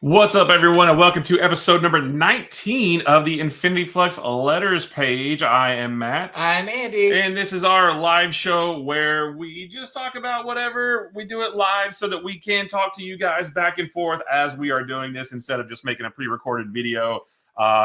What's up, everyone, and welcome to episode number 19 of the Infinity Flux Letters page. I am Matt. I'm Andy. And this is our live show where we just talk about whatever. We do it live so that we can talk to you guys back and forth as we are doing this instead of just making a pre-recorded video.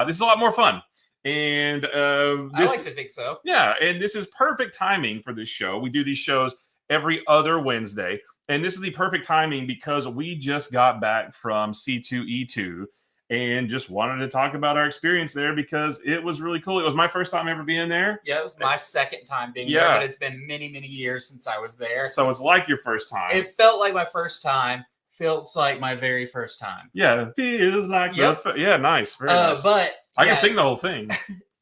This is a lot more fun. And I like to think so. Yeah, and this is perfect timing for this show. We do these shows every other Wednesday. And this is the perfect timing because we just got back from C2E2 and just wanted to talk about our experience there because it was really cool. It was my first time ever being there. Yeah, it was my second time being there, but it's been many, many years since I was there. So it's like your first time. It felt like my first time. Feels like my very first time. Yeah, it feels like yeah, nice. Very nice. But I can sing the whole thing.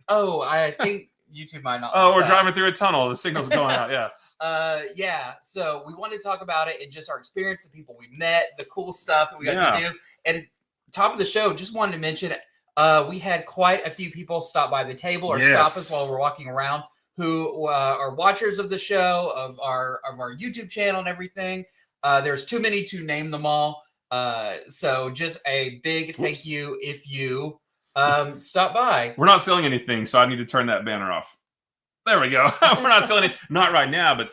I think YouTube might not. Oh, we're driving through a tunnel. The signal's going out. Yeah. So we wanted to talk about it and just our experience, the people we met, the cool stuff that we got to do. And top of the show, just wanted to mention we had quite a few people stop by the table or stop us while we're walking around who are watchers of the show, of our YouTube channel and everything. There's too many to name them all. So just a big thank you if you stop by. We're not selling anything, so I need to turn that banner off. There we go. We're not selling it, not right now, but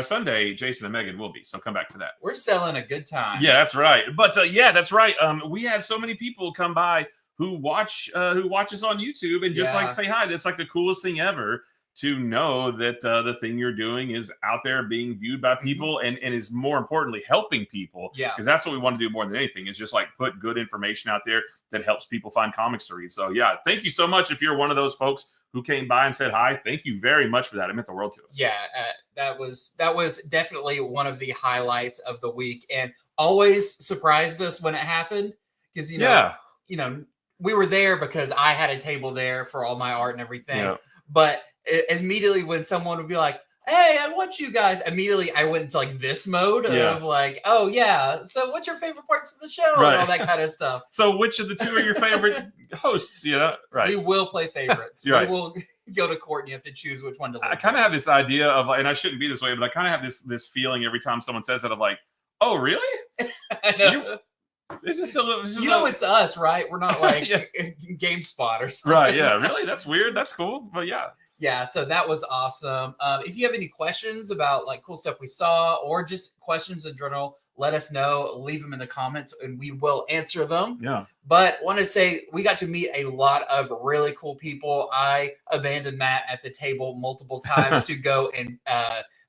Sunday, Jason and Megan will be. So come back to that. We're selling a good time. Yeah, that's right. But that's right. We had so many people come by who watch us on YouTube and just like say hi. That's like the coolest thing ever to know that the thing you're doing is out there being viewed by people and is more importantly helping people. Yeah, because that's what we want to do more than anything is just like put good information out there that helps people find comics to read. So yeah, thank you so much if you're one of those folks who came by and said hi. Thank you very much for that. It meant the world to us. Yeah, that was definitely one of the highlights of the week, and always surprised us when it happened because you know we were there because I had a table there for all my art and everything, but immediately when someone would be like, hey, I want you guys, immediately I went into like this mode of like, oh yeah, so what's your favorite parts of the show and all that kind of stuff. So which of the two are your favorite hosts? Right. We will play favorites. We will go to court and you have to choose which one to live. I kind of have this idea of, and I shouldn't be this way, but I kind of have this feeling every time someone says it of like, oh really? I know. It's just a little. It's us, right? We're not like GameSpot or something. Right? Yeah. Really? That's weird. That's cool. But yeah. Yeah, so that was awesome. If you have any questions about like cool stuff we saw or just questions in general, let us know. Leave them in the comments and we will answer them. Yeah. But want to say we got to meet a lot of really cool people. I abandoned Matt at the table multiple times to go and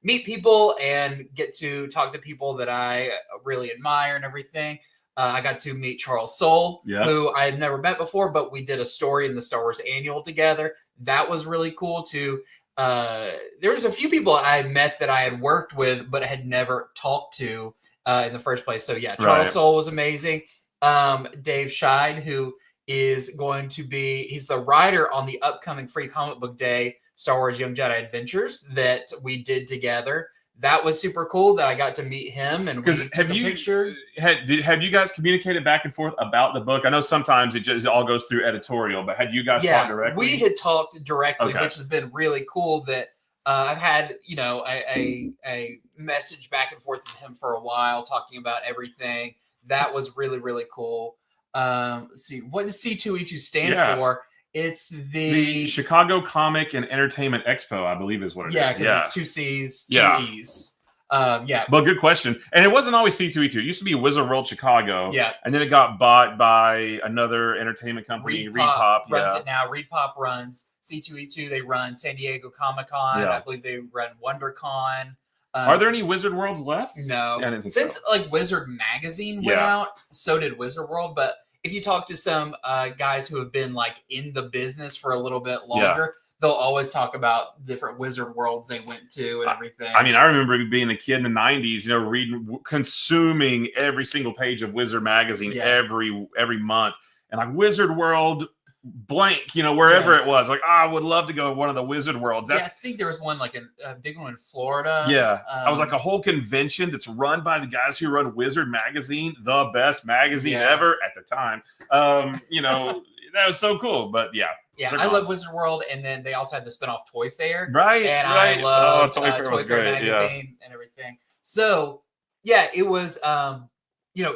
meet people and get to talk to people that I really admire and everything. I got to meet Charles Soule, who I had never met before, but we did a story in the Star Wars Annual together. That was really cool too. There was a few people I had met that I had worked with, but had never talked to in the first place. So yeah, Charles Soule was amazing. Dave Scheid, who is going to be, he's the writer on the upcoming Free Comic Book Day Star Wars Young Jedi Adventures that we did together. That was super cool that I got to meet him and we took a picture. Have you guys communicated back and forth about the book? I know sometimes it all goes through editorial, but had you guys talked directly? We had talked directly, which has been really cool that I've had, a message back and forth with him for a while talking about everything. That was really, really cool. Let's see, what does C2E2 stand for? It's the Chicago Comic and Entertainment Expo, I believe is what it is. Yeah, because it's 2 C's, 2 E's. But good question. And it wasn't always C2E2. It used to be Wizard World Chicago. Yeah. And then it got bought by another entertainment company, ReedPop. Runs it now. ReedPop runs C2E2. They run San Diego Comic-Con. I believe they run WonderCon. Are there any Wizard Worlds left? No. I didn't think Since so. like Wizard Magazine went out, so did Wizard World. But if you talk to some guys who have been like in the business for a little bit longer, they'll always talk about different Wizard Worlds they went to and everything. I mean, I remember being a kid in the 90s, consuming every single page of Wizard Magazine every month. And like Wizard World blank, wherever it was. Like, I would love to go to one of the Wizard Worlds. I think there was one like a big one in Florida. Yeah. I was like a whole convention that's run by the guys who run Wizard Magazine, the best magazine ever at the time. That was so cool. But yeah, I love Wizard World, and then they also had the spinoff Toy Fair, right? And I love Toy Fair was great, magazine and everything. So yeah, it was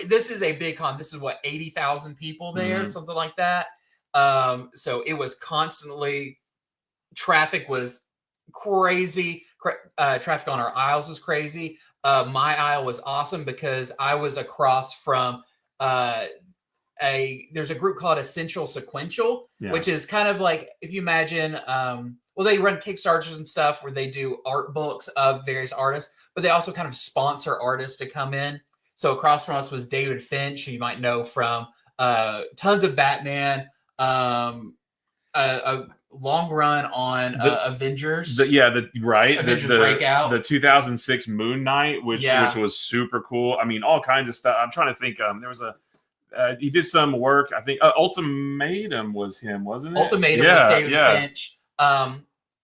this is a big con. This is what 80,000 people there, something like that. So it was constantly traffic was crazy. Traffic on our aisles was crazy. My aisle was awesome because I was across from there's a group called Essential Sequential, which is kind of like, if you imagine, they run Kickstarters and stuff where they do art books of various artists, but they also kind of sponsor artists to come in. So across from us was David Finch, who you might know from tons of Batman, a long run on Avengers. Avengers Breakout. The 2006 Moon Knight, which was super cool. I mean, all kinds of stuff. I'm trying to think. There was he did some work. I think Ultimatum was him, wasn't it? Ultimatum was David Finch.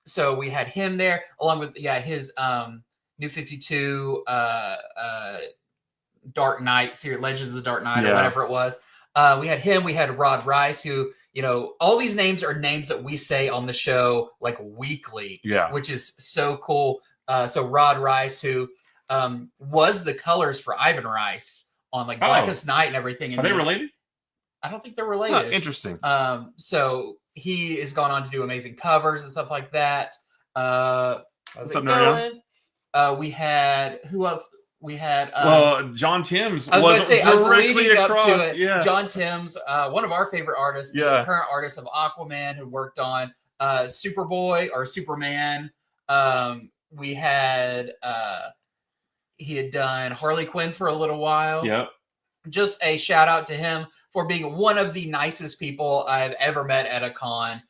So we had him there along with his New 52 Dark Knight series, Legends of the Dark Knight or whatever it was. We had him. We had Rod Rice, who, all these names are names that we say on the show like weekly, which is so cool. So Rod Rice, who was the colors for Ivan Rice on like Blackest Night and everything. And are they related? I don't think they're related. Huh, interesting. So he has gone on to do amazing covers and stuff like that. What's up, Narion? We had who else? We had John Timms I was directly leading across. Up to it. Yeah. John Timms, one of our favorite artists, the current artist of Aquaman, who worked on Superboy or Superman. We had he had done Harley Quinn for a little while. Yep. Just a shout out to him for being one of the nicest people I've ever met at a con.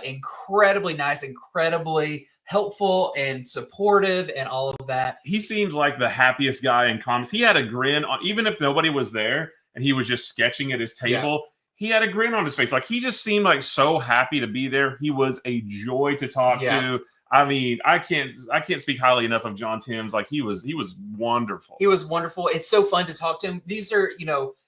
Incredibly nice, incredibly helpful and supportive and all of that. He seems like the happiest guy in comics. He had a grin on, even if nobody was there and he was just sketching at his table. He had a grin on his face. Like, he just seemed like so happy to be there. He was a joy to talk to. I mean, I can't speak highly enough of John Timms. Like, he was wonderful. He was wonderful. It's so fun to talk to him. These are,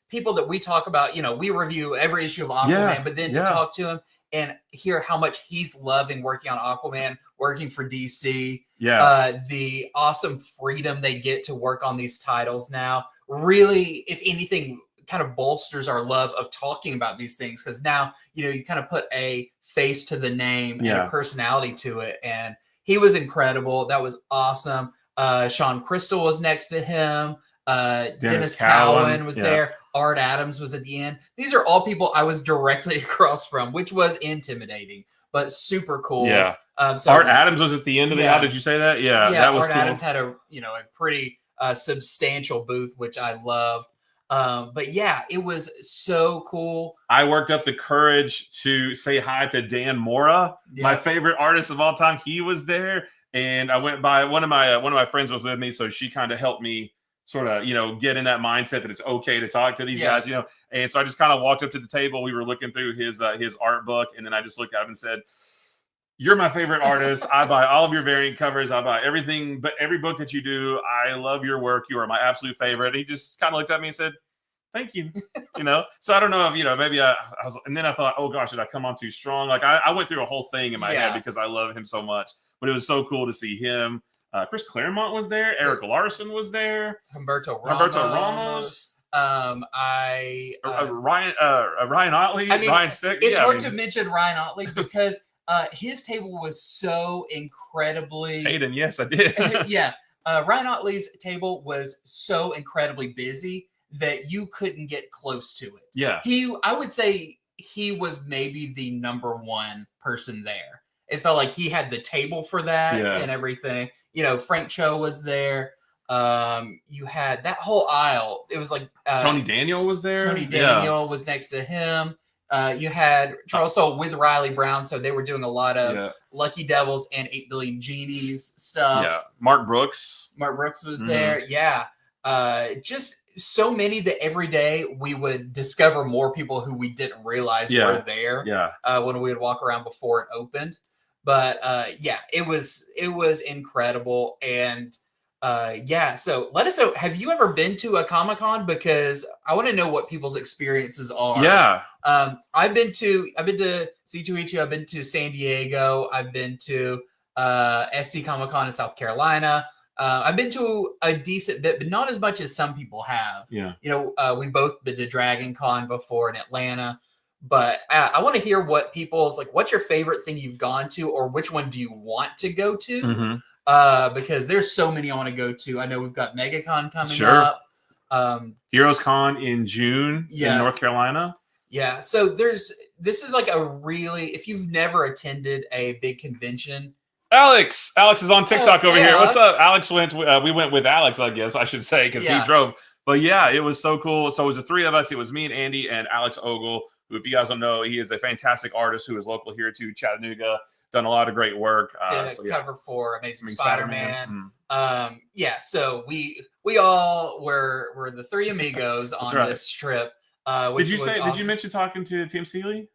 people that we talk about, we review every issue of Aquaman, but then to talk to him and hear how much he's loving working on Aquaman, working for DC, the awesome freedom they get to work on these titles now, really, if anything, kind of bolsters our love of talking about these things, because now, you kind of put a face to the name and a personality to it. And he was incredible. That was awesome. Sean Crystal was next to him. Dennis Cowan was there. Art Adams was at the end. These are all people I was directly across from, which was intimidating, but super cool. Yeah. So Art Adams was at the end of the aisle. Did you say that? Yeah, that was Art cool. Adams had a pretty substantial booth, which I loved. But yeah, it was so cool. I worked up the courage to say hi to Dan Mora, my favorite artist of all time. He was there, and I went by one of my friends was with me, so she kind of helped me sort of, get in that mindset that it's okay to talk to these guys, And so I just kind of walked up to the table. We were looking through his art book, and then I just looked at him and said, "You're my favorite artist. I buy all of your variant covers. I buy everything, but every book that you do. I love your work. You are my absolute favorite." He just kind of looked at me and said, "Thank you." So I don't know if, maybe I was, and then I thought, oh gosh, did I come on too strong? Like I went through a whole thing in my head because I love him so much, but it was so cool to see him. Chris Claremont was there. Eric Larson was there. Humberto Ramos. Ryan Otley. Ryan Stick. It's hard to mention Ryan Otley because his table was so incredibly. Hayden, yes, I did. Ryan Otley's table was so incredibly busy that you couldn't get close to it. Yeah. I would say he was maybe the number one person there. It felt like he had the table for that and everything. Frank Cho was there. You had that whole aisle. It was like Tony Daniel was there. Tony Daniel was next to him. You had Charles Soule with Riley Brown, so they were doing a lot of Lucky Devils and 8 Billion Genies stuff. Yeah, Mark Brooks was there. Yeah, just so many that every day we would discover more people who we didn't realize were there. Yeah, when we would walk around before it opened. But it was incredible. And so let us know, have you ever been to a Comic-Con? Because I want to know what people's experiences are. Yeah. I've been to C2E2, I've been to San Diego, I've been to SC Comic-Con in South Carolina. I've been to a decent bit, but not as much as some people have. Yeah. We've both been to Dragon Con before in Atlanta, but I want to hear what people's like. What's your favorite thing you've gone to, or which one do you want to go to? Mm-hmm. Because there's so many I want to go to. I know we've got MegaCon coming Sure. up. Heroes Con in June in North Carolina. Yeah. So this is like a really, if you've never attended a big convention. Alex is on TikTok over here. Alex. What's up? Alex went. We went with Alex, I guess I should say, because he drove. But yeah, it was so cool. So it was the three of us. It was me and Andy and Alex Ogle, who, if you guys don't know, he is a fantastic artist who is local here to Chattanooga. Done a lot of great work. Cover for Amazing Spider-Man. Mm. So we all were the three amigos on this trip. Did you mention talking to Tim Seeley?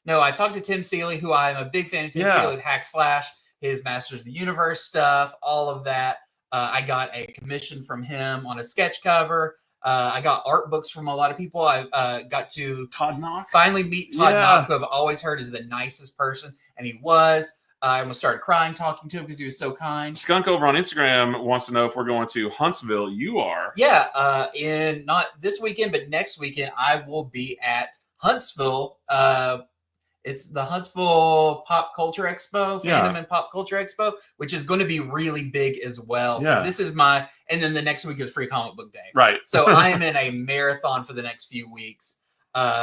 No, I talked to Tim Seeley, who I'm a big fan of. Tim Seeley with Hack Slash, his Masters of the Universe stuff, all of that. I got a commission from him on a sketch cover. I got art books from a lot of people. I got to Todd Knock. Finally meet Todd Knock, who I've always heard is the nicest person, and he was. I almost started crying talking to him because he was so kind. Skunk over on Instagram wants to know if we're going to Huntsville. You are. Yeah, in not this weekend, but next weekend, I will be at Huntsville. It's the Huntsville Pop Culture Expo, Fandom and Pop Culture Expo, which is going to be really big as well. So this is and then the next week is Free Comic Book Day. Right. So I am in a marathon for the next few weeks.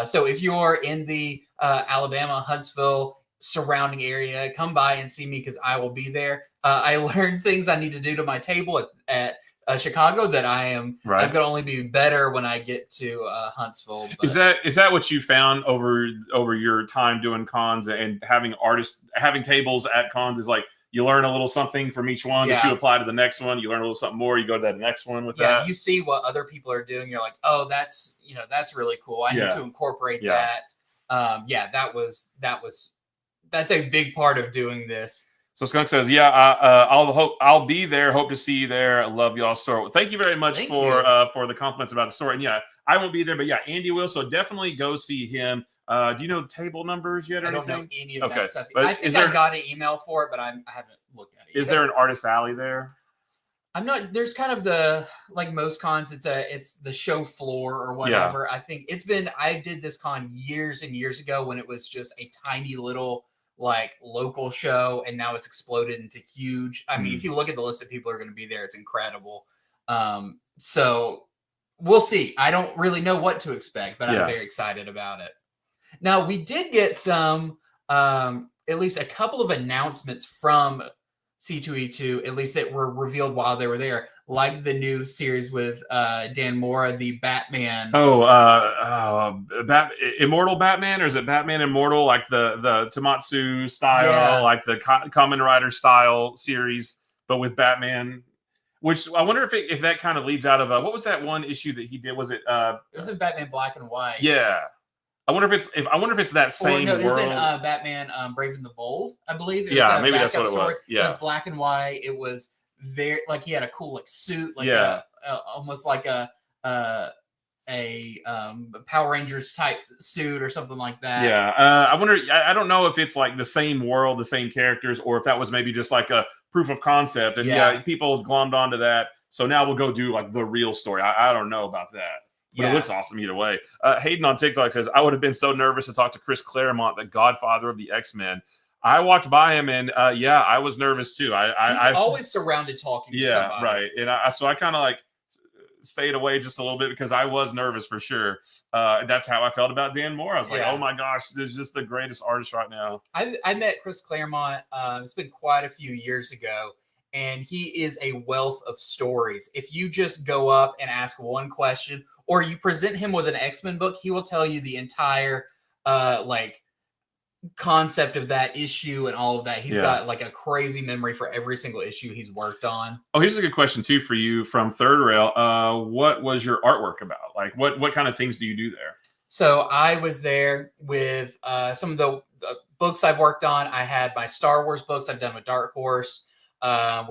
So if you're in the Alabama, Huntsville surrounding area, come by and see me because I will be there. I learned things I need to do to my table at Chicago that I'm going to only be better when I get to Huntsville. But. Is that what you found over your time doing cons and having tables at cons? Is like you learn a little something from each one that you apply to the next one. You learn a little something more. You go to that next one with that. Yeah, you see what other people are doing. You're like, oh, that's really cool. I need to incorporate that. That's a big part of doing this. So Skunk says, I'll be there. Hope to see you there. I love y'all's store. Well, thank you very much for the compliments about the store. And I won't be there, but Andy will. So definitely go see him. Do you know table numbers yet or anything? I don't know any of that stuff. But I think I got an email for it, but I haven't looked at it. Is there an artist alley there? I'm not. There's kind of like most cons. It's the show floor or whatever. I think I did this con years and years ago when it was just a tiny little like local show, and now it's exploded into huge. I mean, if you look at the list of people who are going to be there, it's incredible. So we'll see. I don't really know what to expect, but I'm very excited about it. Now, we did get some, at least a couple of announcements from C2E2, at least that were revealed while they were there, like the new series with Dan Mora, the Batman. Immortal Batman, or is it Batman Immortal, like the Tomatsu style, like the Kamen Rider style series, but with Batman? Which I wonder if that kind of leads out of what was that one issue that he did? Was it? It was in Batman Black and White. Yeah. I wonder if it's that same world. Isn't Batman Brave and the Bold? I believe. Maybe that's what it was. Yeah, it was black and white. It was very like he had a cool like suit, like almost like a Power Rangers type suit or something like that. Yeah, I wonder. I don't know if it's like the same world, the same characters, or if that was maybe just like a proof of concept. And people glommed onto that. So now we'll go do like the real story. I don't know about that. But it looks awesome either way. Hayden on TikTok says, I would have been so nervous to talk to Chris Claremont, the godfather of the X-Men. I walked by him and, I was nervous too. He's always surrounded talking to somebody. Yeah, right. And so I kind of like stayed away just a little bit because I was nervous for sure. That's how I felt about Dan Moore. I was like, oh my gosh, this is just the greatest artist right now. I met Chris Claremont. It's been quite a few years ago. And he is a wealth of stories. If you just go up and ask one question, or you present him with an X-Men book, he will tell you the entire concept of that issue and all of that. He's got like a crazy memory for every single issue he's worked on. Oh, here's a good question too for you from Third Rail. What was your artwork about? Like what kind of things do you do there? So I was there with some of the books I've worked on. I had my Star Wars books I've done with Dark Horse. I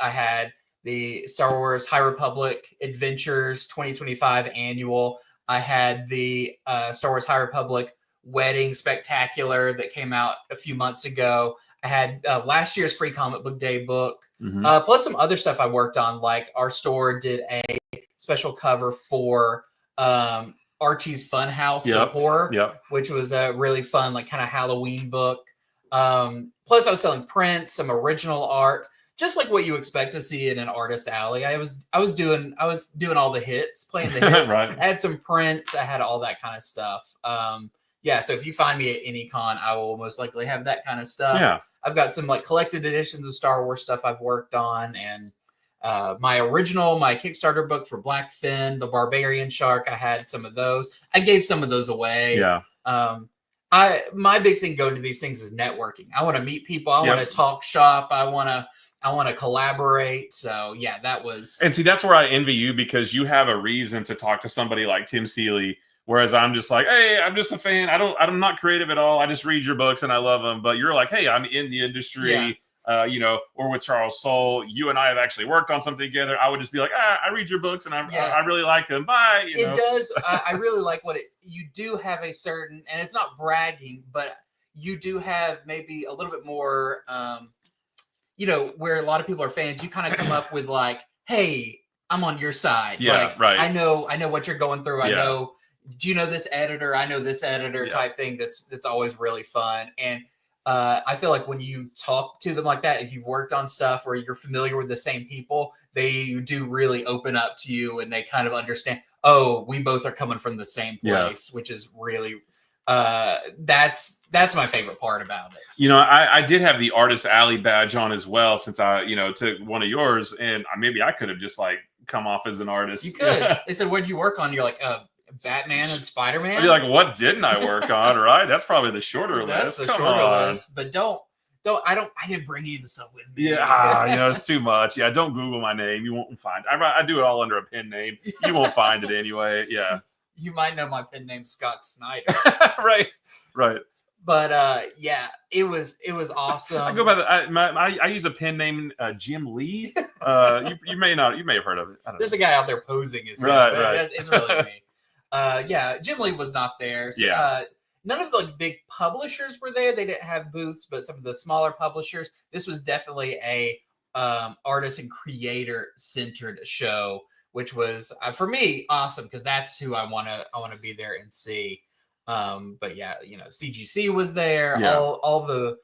had the Star Wars High Republic Adventures 2025 annual. I had the Star Wars High Republic Wedding Spectacular that came out a few months ago. I had last year's Free Comic Book Day book, Mhm. plus some other stuff I worked on. Like our store did a special cover for Archie's Funhouse of Horror, which was a really fun, like kind of Halloween book. Plus, I was selling prints, some original art, just like what you expect to see in an artist alley. I was doing all the hits, playing the hits. Right. I had some prints, I had all that kind of stuff. Yeah, so if you find me at any con, I will most likely have that kind of stuff. Yeah. I've got some like collected editions of Star Wars stuff I've worked on, and my Kickstarter book for Black Finn, the Barbarian Shark. I had some of those. I gave some of those away. Yeah. My big thing going to these things is networking. I want to meet people. I want to talk shop. I want to collaborate. So yeah, that was. And see, that's where I envy you, because you have a reason to talk to somebody like Tim Seeley. Whereas I'm just like, hey, I'm just a fan. I'm not creative at all. I just read your books and I love them. But you're like, hey, I'm in the industry, or with Charles Soule. You and I have actually worked on something together. I would just be like, I read your books and I really like them. Bye. It does. I really like you do have a certain, and it's not bragging, but you do have maybe a little bit more, where a lot of people are fans. You kind of come up with like, hey, I'm on your side. Yeah, like, right. I know what you're going through. I know. Do you know this editor? I know this editor type thing. That's always really fun. And I feel like when you talk to them like that, if you've worked on stuff or you're familiar with the same people, they do really open up to you and they kind of understand, oh, we both are coming from the same place, which is really, that's my favorite part about it. I did have the Artist Alley badge on as well, since I, took one of yours, and maybe I could have just like come off as an artist. You could. They said, what'd you work on? You're like, Batman and Spider-Man. I'd be like, what didn't I work on? Right? That's probably the shorter list. That's the shorter list. But I didn't bring any of the stuff with me. Yeah, it's too much. Yeah, don't Google my name. You won't find it. I do it all under a pen name. You won't find it anyway. Yeah. You might know my pen name, Scott Snyder. Right. But it was awesome. I go by I use a pen name, Jim Lee. You may have heard of it. I don't There's know. a guy out there posing as right. It's really me. Jim Lee was not there. So, none of the big publishers were there. They didn't have booths, but some of the smaller publishers. This was definitely a artist and creator centered show, which was for me awesome, because that's who I want to be there and see. But yeah, CGC was there. Yeah. All the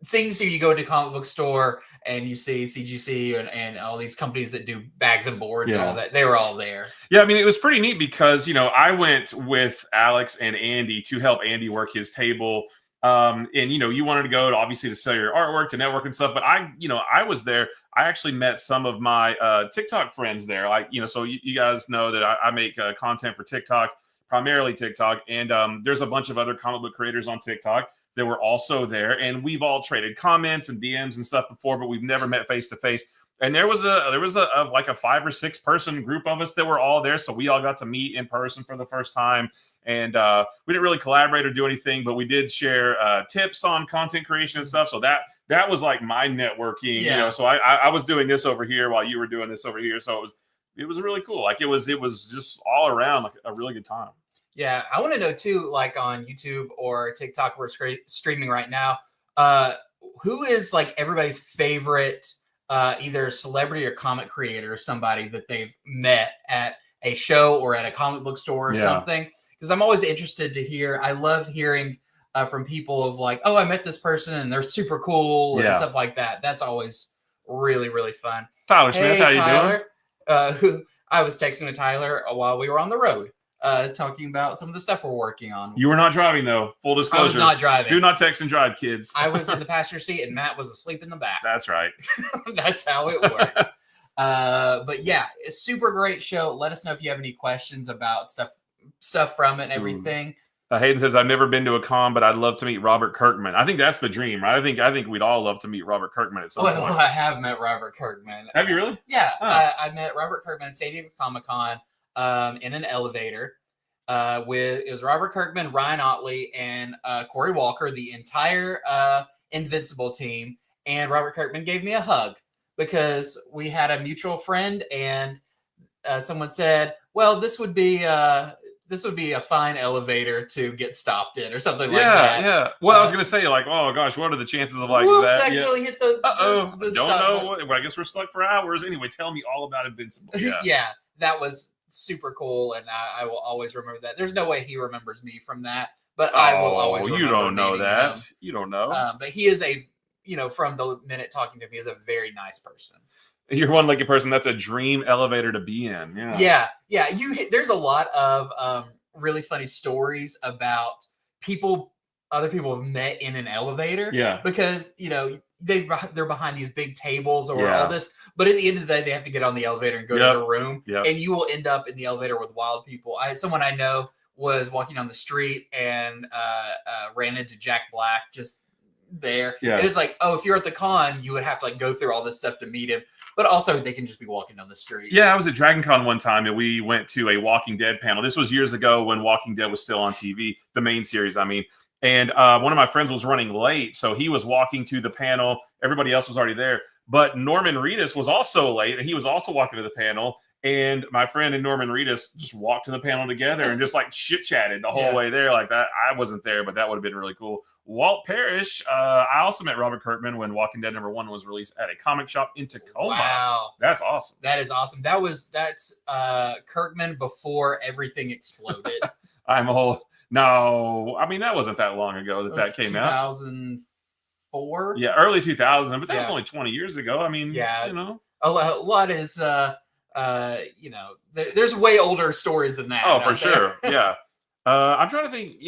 things you go to comic book store and you see CGC and all these companies that do bags and boards and all that, they were all there. Yeah, I mean, it was pretty neat because, I went with Alex and Andy to help Andy work his table. And, you wanted to go to sell your artwork, to network and stuff. But I was there. I actually met some of my TikTok friends there. Like, so you guys know that I make content for TikTok, primarily TikTok. And there's a bunch of other comic book creators on TikTok that were also there, and we've all traded comments and DMs and stuff before, but we've never met face to face. And there was a 5 or 6 person group of us that were all there, so we all got to meet in person for the first time. And we didn't really collaborate or do anything, but we did share tips on content creation and stuff. So that was like my networking. So I was doing this over here while you were doing this over here. So it was really cool. Like it was just all around like a really good time. Yeah, I want to know too, like on YouTube or TikTok, we're streaming right now. Who is like everybody's favorite, either celebrity or comic creator, or somebody that they've met at a show or at a comic book store or something? Because I'm always interested to hear. I love hearing from people of like, oh, I met this person and they're super cool and stuff like that. That's always really, really fun. Tyler Smith, how you doing? I was texting with Tyler while we were on the road. Talking about some of the stuff we're working on. You were not driving though. Full disclosure. I was not driving. Do not text and drive, kids. I was in the passenger seat and Matt was asleep in the back. That's right. That's how it works. But yeah, it's a super great show. Let us know if you have any questions about stuff from it and everything. Hayden says, I've never been to a con, but I'd love to meet Robert Kirkman. I think that's the dream, right? I think we'd all love to meet Robert Kirkman at some point. Well, I have met Robert Kirkman. Have you really? Yeah. I met Robert Kirkman at San Diego Comic-Con in an elevator. It was Robert Kirkman, Ryan Otley, and Corey Walker, the entire Invincible team. And Robert Kirkman gave me a hug because we had a mutual friend, and someone said, well, this would be this would be a fine elevator to get stopped in or something like that. Yeah. Well, I was gonna say, like, oh gosh, what are the chances of like Whoops, that? accidentally hit the Don't stop know. button. Well, I guess we're stuck for hours. Anyway, tell me all about Invincible. Yeah. Yeah, that was super cool, and I will always remember that. There's no way he remembers me from that, but I will always remember you don't know meeting that. him. You don't know. But he is from the minute talking to me, is a very nice person. You're one lucky person. That's a dream elevator to be in. Yeah. Yeah. There's a lot of really funny stories about other people have met in an elevator. Yeah. Because they're behind these big tables or all this, but at the end of the day, they have to get on the elevator and go to their room. Yep. And you will end up in the elevator with wild people. Someone I know was walking on the street and ran into Jack Black just there. Yeah. And it's like, oh, if you're at the con, you would have to like go through all this stuff to meet him. But also, they can just be walking down the street. Yeah, I was at Dragon Con one time, and we went to a Walking Dead panel. This was years ago when Walking Dead was still on TV, the main series, I mean. And one of my friends was running late, so he was walking to the panel. Everybody else was already there. But Norman Reedus was also late, and he was also walking to the panel. And my friend and Norman Reedus just walked to the panel together and just like chit-chatted the whole way there like that. I wasn't there, but that would have been really cool. Walt Parrish, I also met Robert Kirkman when Walking Dead #1 was released at a comic shop in Tacoma. Wow. That's awesome. That is awesome. That's Kirkman before everything exploded. No, I mean, that wasn't that long ago that came 2004? Yeah, early 2000, but that was only 20 years ago. I mean, A lot is, there's way older stories than that. Oh, for sure. Yeah. I'm trying to think,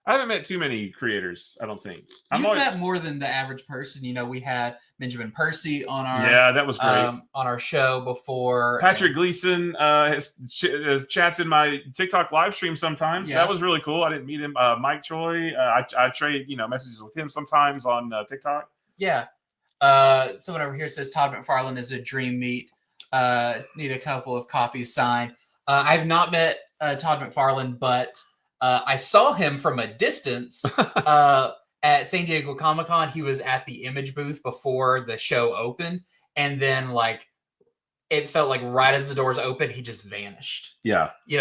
I haven't met too many creators, I don't think. You've met more than the average person. We had Benjamin Percy on our that was great. On our show before. Patrick Gleason has chats in my TikTok live stream sometimes. Yeah. That was really cool. I didn't meet him. Mike Choi, I trade messages with him sometimes on TikTok. Yeah. Someone over here says Todd McFarlane is a dream meet. Need a couple of copies signed. I've not met Todd McFarlane, but I saw him from a distance at San Diego Comic-Con. He was at the Image booth before the show opened. And then it felt like right as the doors opened, he just vanished. Yeah. He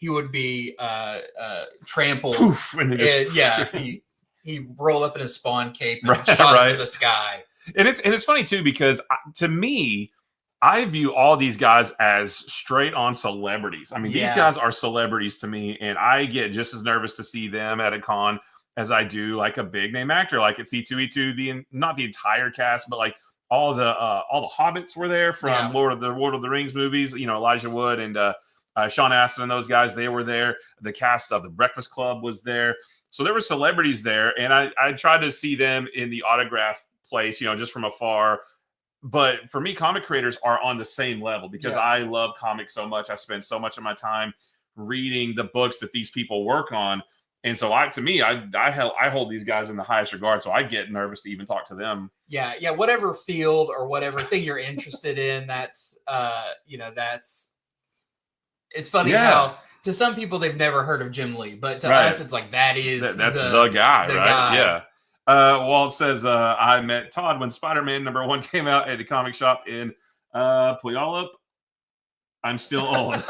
would be trampled. Poof, and he rolled up in his Spawn cape and shot into the sky. And it's funny too, because to me, I view all these guys as straight on celebrities. I mean, these guys are celebrities to me, and I get just as nervous to see them at a con as I do like a big name actor, like at C2E2. Not the entire cast, but like all the hobbits were there from Lord of the Rings movies. Elijah Wood and Sean Astin and those guys, they were there. The cast of The Breakfast Club was there, so there were celebrities there, and I tried to see them in the autograph place, just from afar. But for me, comic creators are on the same level because I love comics so much. I spend so much of my time reading the books that these people work on. And so I hold these guys in the highest regard. So I get nervous to even talk to them. Yeah. Yeah. Whatever field or whatever thing you're interested in, it's funny how to some people, they've never heard of Jim Lee, but to us, it's like, that's the guy, right? Guy. Yeah. Walt says, I met Todd when Spider-Man #1 came out at a comic shop in Puyallup. I'm still old.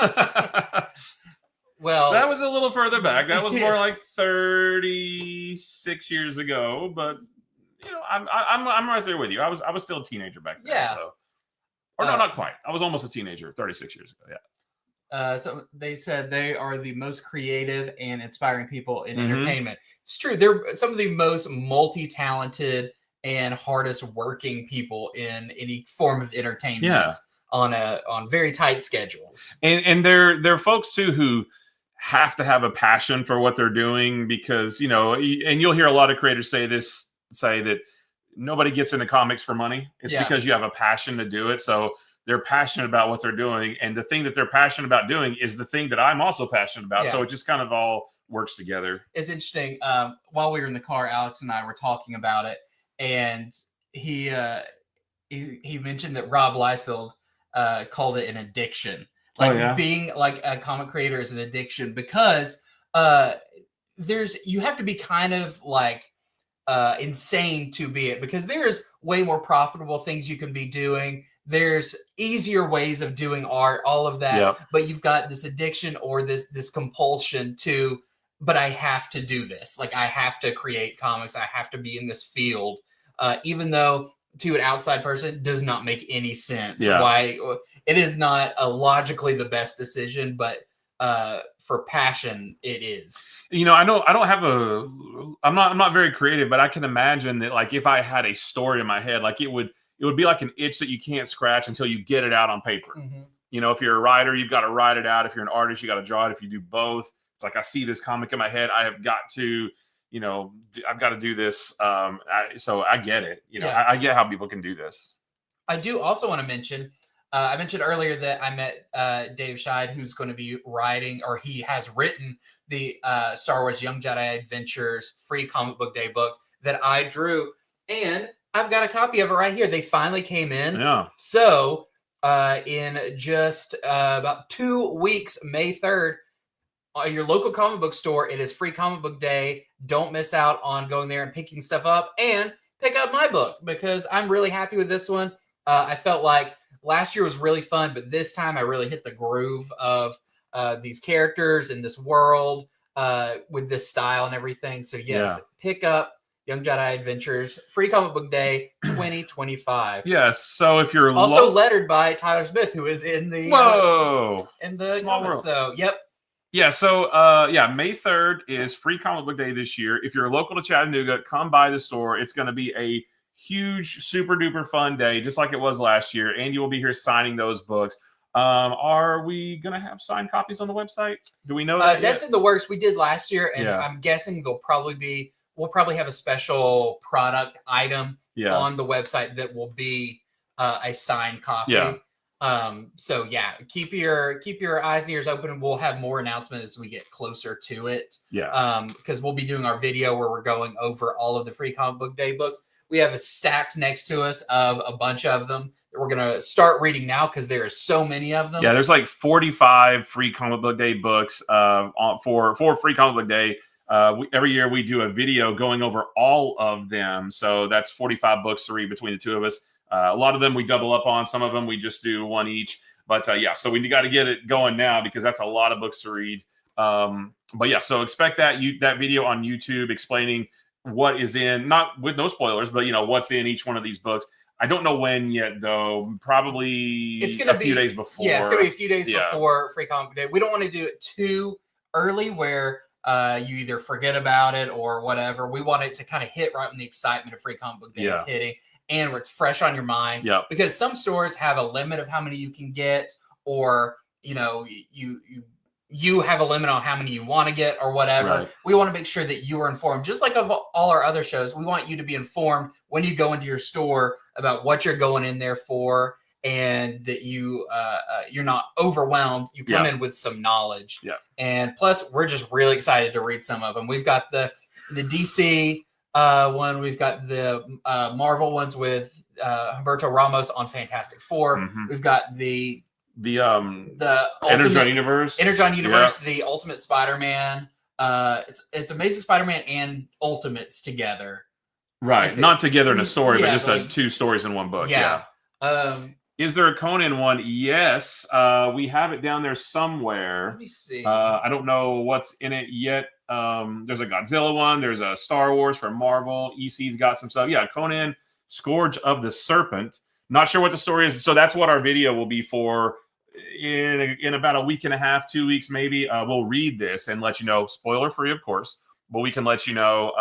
Well, that was a little further back. That was more like 36 years ago. But I'm right there with you. I was still a teenager back then. Yeah. No, not quite. I was almost a teenager 36 years ago. Yeah. So they said they are the most creative and inspiring people in entertainment. It's true. They're some of the most multi-talented and hardest working people in any form of entertainment on very tight schedules. And they're folks too who have to have a passion for what they're doing because, and you'll hear a lot of creators say that nobody gets into comics for money. It's because you have a passion to do it. So they're passionate about what they're doing. And the thing that they're passionate about doing is the thing that I'm also passionate about. Yeah. So it just kind of all works together. It's interesting. While we were in the car, Alex and I were talking about it. And he mentioned that Rob Liefeld called it an addiction. Being like a comic creator is an addiction because you have to be kind of like insane to be it, because there's way more profitable things you can be doing. There's easier ways of doing art, all of that. Yep. But you've got this addiction or this compulsion to, but I have to do this. Like, I have to create comics. I have to be in this field, even though to an outside person does not make any sense. Yeah. Why it is not logically the best decision, but for passion, it is. You know, I don't have I'm not very creative, but I can imagine that, like, if I had a story in my head, like it would be like an itch that you can't scratch until you get it out on paper. Mm-hmm. You know, if you're a writer, you've got to write it out. If you're an artist, you got to draw it. If you do both, it's like, I see this comic in my head. I have got to, you know, I've got to do this. So I get it. You know, Yeah. I get how people can do this. I do also want to mention, I mentioned earlier that I met Dave Scheid, who's going to be writing, or he has written the Star Wars Young Jedi Adventures free comic book day book that I drew. And I've got a copy of it right here. They finally came in. Yeah. So in just about 2 weeks, May 3rd, your local comic book store, it is free comic book day. Don't miss out on going there and picking stuff up, and pick up my book, because I'm really happy with this one. I felt like last year was really fun, but this time I really hit the groove of these characters in this world with this style and everything. So yes, pick up Young Jedi Adventures free comic book day 2025. Yes. So if you're also lettered by Tyler Smith, who is in the in the Small comments. world. So yep. Yeah, so May 3rd is free comic book day this year. If you're local to Chattanooga, come by the store. It's going to be a huge, super duper fun day, just like it was last year. Andy will be here signing those books. Are we going to have signed copies on the website? Do we know that That's yet? in the works. We did last year, and Yeah. I'm guessing we'll probably have a special product item on the website that will be a signed copy. Yeah. So yeah, keep your eyes and ears open, and we'll have more announcements as we get closer to it. Yeah. Because we'll be doing our video where we're going over all of the free comic book day books. We have a stacks next to us of a bunch of them that we're gonna start reading now, because there are so many of them. Yeah, there's like 45 free comic book day books for free comic book day. Every year we do a video going over all of them. So that's 45 books to read between the two of us. A lot of them we double up on. Some of them we just do one each. But yeah, so we got to get it going now, because that's a lot of books to read. But yeah, so expect that video on YouTube explaining what is in, not with no spoilers, but what's in each one of these books. I don't know when yet, though. Probably it's gonna be a few days before. Yeah, it's gonna be a few days before free comic book day. We don't want to do it too early where you either forget about it or whatever. We want it to kind of hit right when the excitement of free comic book day is hitting, and where it's fresh on your mind. Yeah. Because some stores have a limit of how many you can get, or you have a limit on how many you want to get or whatever. Right. We want to make sure that you are informed, just like of all our other shows. We want you to be informed when you go into your store about what you're going in there for, and that you're not overwhelmed. You come in with some knowledge. Yeah. And plus, we're just really excited to read some of them. We've got the DC one. We've got the Marvel ones with Humberto Ramos on Fantastic Four. Mm-hmm. We've got the Energon Universe, the Ultimate Spider-Man. It's Amazing Spider-Man and Ultimates together. Right, not together in a story, but just like, 2 stories in one book. Yeah. Is there a Conan one? Yes, we have it down there somewhere. Let me see. I don't know what's in it yet. There's a Godzilla one. There's a Star Wars from Marvel. EC's got some stuff. Yeah, Conan, Scourge of the Serpent. Not sure what the story is. So that's what our video will be for. In about a week and a half, 2 weeks maybe. We'll read this and let you know, spoiler free, of course, but we can let you know.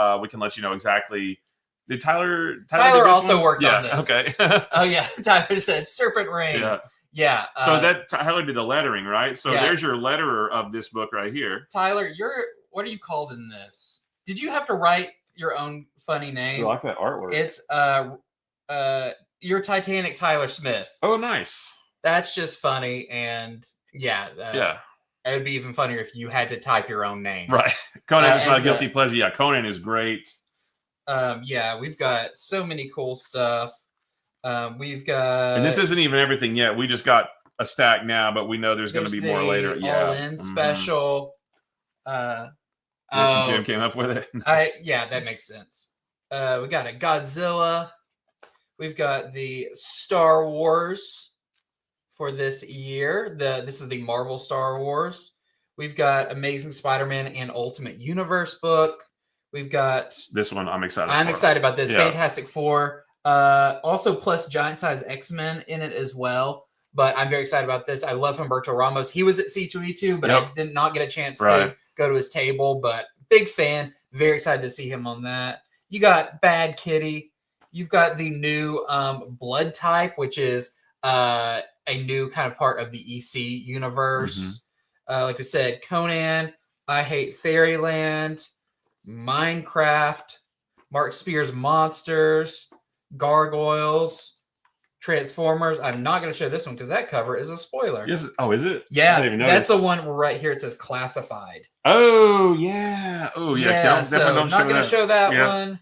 Exactly. Did Tyler also worked on this? Okay. Oh yeah, Tyler said Serpent Ring. Yeah. So that Tyler did the lettering, right? So yeah. There's your letterer of this book right here. Tyler, what are you called in this? Did you have to write your own funny name? I like that artwork. It's your Titanic Tyler Smith. Oh, nice. That's just funny, and yeah. It would be even funnier if you had to type your own name. Right. Conan is my guilty pleasure. Yeah, Conan is great. Yeah, we've got so many cool stuff. We've got, and this isn't even everything yet. We just got a stack now, but we know there's going to be more later. Yeah, all-in special. Jim came up with it. Nice. Yeah, that makes sense. We got a Godzilla. We've got the Star Wars for this year. This is the Marvel Star Wars. We've got Amazing Spider-Man and Ultimate Universe book. We've got this one. I'm excited. I'm excited about this. Yeah. Fantastic Four. Also plus giant size X-Men in it as well. But I'm very excited about this. I love Humberto Ramos. He was at C2E2, but I did not get a chance to go to his table. But big fan. Very excited to see him on that. You got Bad Kitty. You've got the new Blood Type, which is a new kind of part of the EC universe. Like I said, Conan, I Hate Fairyland, Minecraft, Mark Spears Monsters, Gargoyles, Transformers. I'm not going to show this one because that cover is a spoiler. Yes. Oh, is it? Yeah, that's the one right here. It says classified. Oh, yeah. Oh, yeah. So I'm not going to show that one.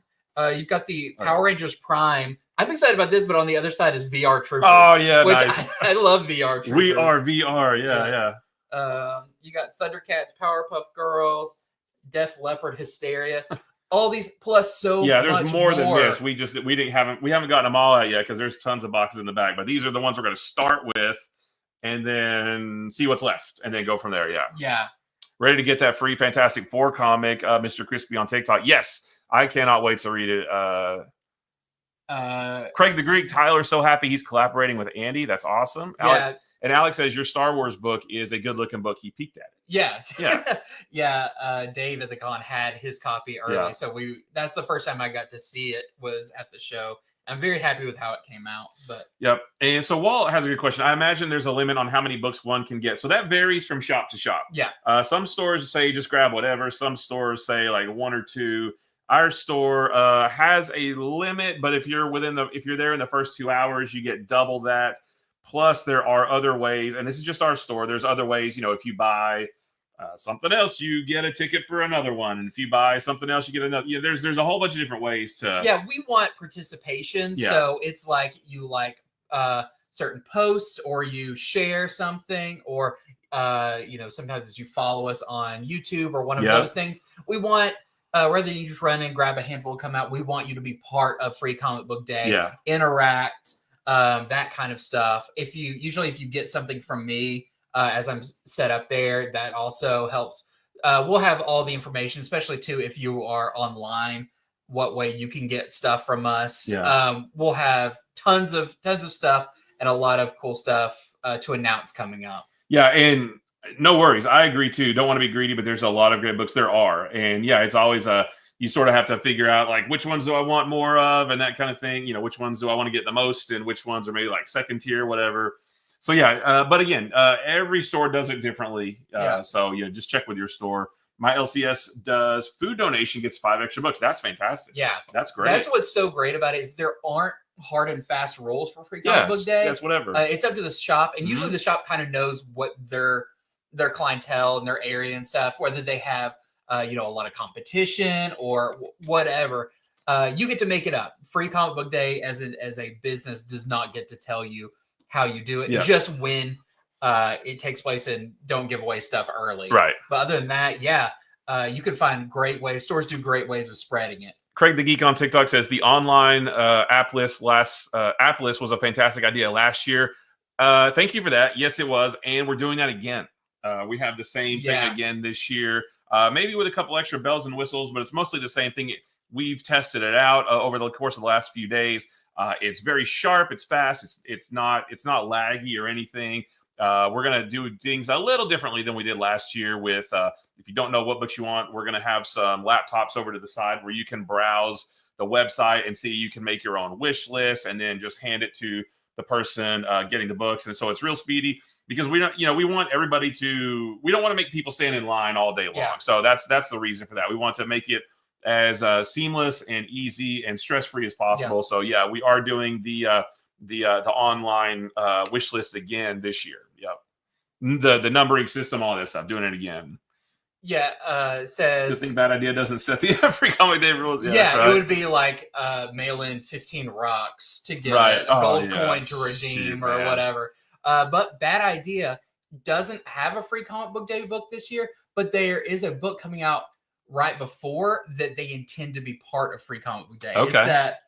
You've got the Power Rangers Prime. I'm excited about this, but on the other side is VR Troopers. Oh, yeah, which nice. I love VR Troopers. We are VR. Yeah. You got Thundercats, Powerpuff Girls, Def Leppard, Hysteria. All these plus there's more than this. We haven't gotten them all out yet because there's tons of boxes in the back. But these are the ones we're going to start with, and then see what's left, and then go from there. Yeah. Ready to get that free Fantastic Four comic, Mr. Crispy on TikTok? Yes, I cannot wait to read it. Craig the Greek, Tyler's so happy he's collaborating with Andy. That's awesome. Yeah. Alex says your Star Wars book is a good-looking book. He peeked at it. Yeah. Dave at the con had his copy early, so that's the first time I got to see it was at the show. I'm very happy with how it came out. But and so Walt has a good question. I imagine there's a limit on how many books one can get, so that varies from shop to shop. Some stores say just grab whatever. Some stores say like one or two. Our store has a limit, but if you're there in the first 2 hours, you get double that. Plus, there are other ways, and this is just our store. There's other ways. If you buy something else, you get a ticket for another one, and if you buy something else, you get another. There's a whole bunch of different ways to. Yeah, we want participation. So it's like you like certain posts, or you share something, or sometimes as you follow us on YouTube or one of those things. We want. Rather than you just run and grab a handful and come out, we want you to be part of Free Comic Book Day, interact, that kind of stuff. If you get something from me as I'm set up there, that also helps. We'll have all the information, especially too if you are online, what way you can get stuff from us. We'll have tons of stuff and a lot of cool stuff to announce coming up. Yeah, and no worries. I agree too. Don't want to be greedy, but there's a lot of great books. There are. And it's always you sort of have to figure out like which ones do I want more of and that kind of thing. Which ones do I want to get the most and which ones are maybe like second tier, whatever. So but again, every store does it differently. So just check with your store. My LCS does food donation gets 5 extra books. That's fantastic. Yeah. That's great. That's what's so great about it is there aren't hard and fast rules for Free Comic Book Day. That's whatever. It's up to the shop. And usually the shop kind of knows what their clientele and their area and stuff, whether they have, a lot of competition or whatever, you get to make it up. Free Comic Book Day as a business does not get to tell you how you do it, just when it takes place, and don't give away stuff early. Right. But other than that, you can find great ways. Stores do great ways of spreading it. Craig the Geek on TikTok says the online app list was a fantastic idea last year. Thank you for that. Yes, it was. And we're doing that again. We have the same thing again this year, maybe with a couple extra bells and whistles, but it's mostly the same thing. We've tested it out over the course of the last few days. It's very sharp. It's fast. It's not laggy or anything. We're going to do things a little differently than we did last year with, if you don't know what books you want, we're going to have some laptops over to the side where you can browse the website and see, you can make your own wish list and then just hand it to the person getting the books. And so it's real speedy because we don't want everybody we don't want to make people stand in line all day long. So that's the reason for that. We want to make it as seamless and easy and stress-free as possible. So we are doing the online wish list again this year. The numbering system, all that stuff, doing it again. Says the thing bad idea doesn't set the Free Comic Day rules. It would be like mail in 15 rocks to get a gold coin to redeem or whatever. But Bad Idea doesn't have a Free Comic Book Day book this year, but there is a book coming out right before that they intend to be part of Free Comic Book Day. Okay. It's that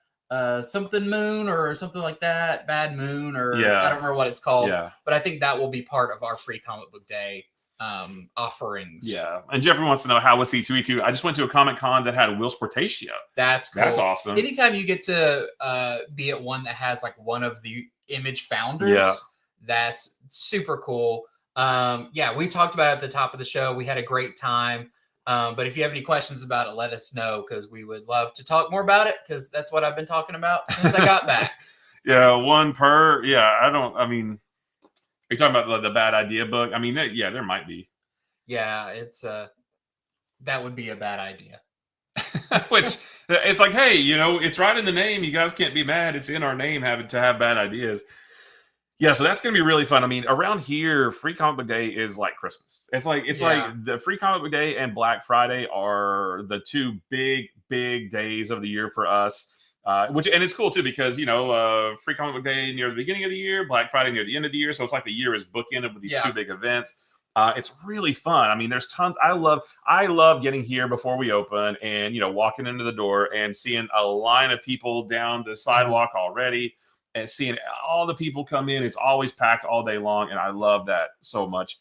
something moon or something like that, Bad Moon, or Yeah. I don't remember what it's called. Yeah. But I think that will be part of our Free Comic Book Day offerings. Yeah. And Jeffrey wants to know, how was C2E2? I just went to a Comic Con that had Will Sportatio. That's cool. That's awesome. Anytime you get to be at one that has like one of the Image founders, that's super cool. Yeah, we talked about it at the top of the show. We had a great time. But if you have any questions about it, let us know, because we would love to talk more about it, because that's what I've been talking about since I got back. Yeah, one per. Yeah, I mean, are you talking about the Bad Idea book? I mean, there might be. Yeah, it's that would be a bad idea. Which, it's like, hey, it's right in the name. You guys can't be mad. It's in our name having to have bad ideas. Yeah, so that's going to be really fun. I mean, around here, Free Comic Book Day is like Christmas. It's like the Free Comic Book Day and Black Friday are the two big days of the year for us. And it's cool too, because Free Comic Book Day near the beginning of the year, Black Friday near the end of the year. So it's like the year is bookended with these two big events. It's really fun. I mean, there's tons. I love getting here before we open and walking into the door and seeing a line of people down the sidewalk already, and seeing all the people come in. It's always packed all day long, and I love that so much.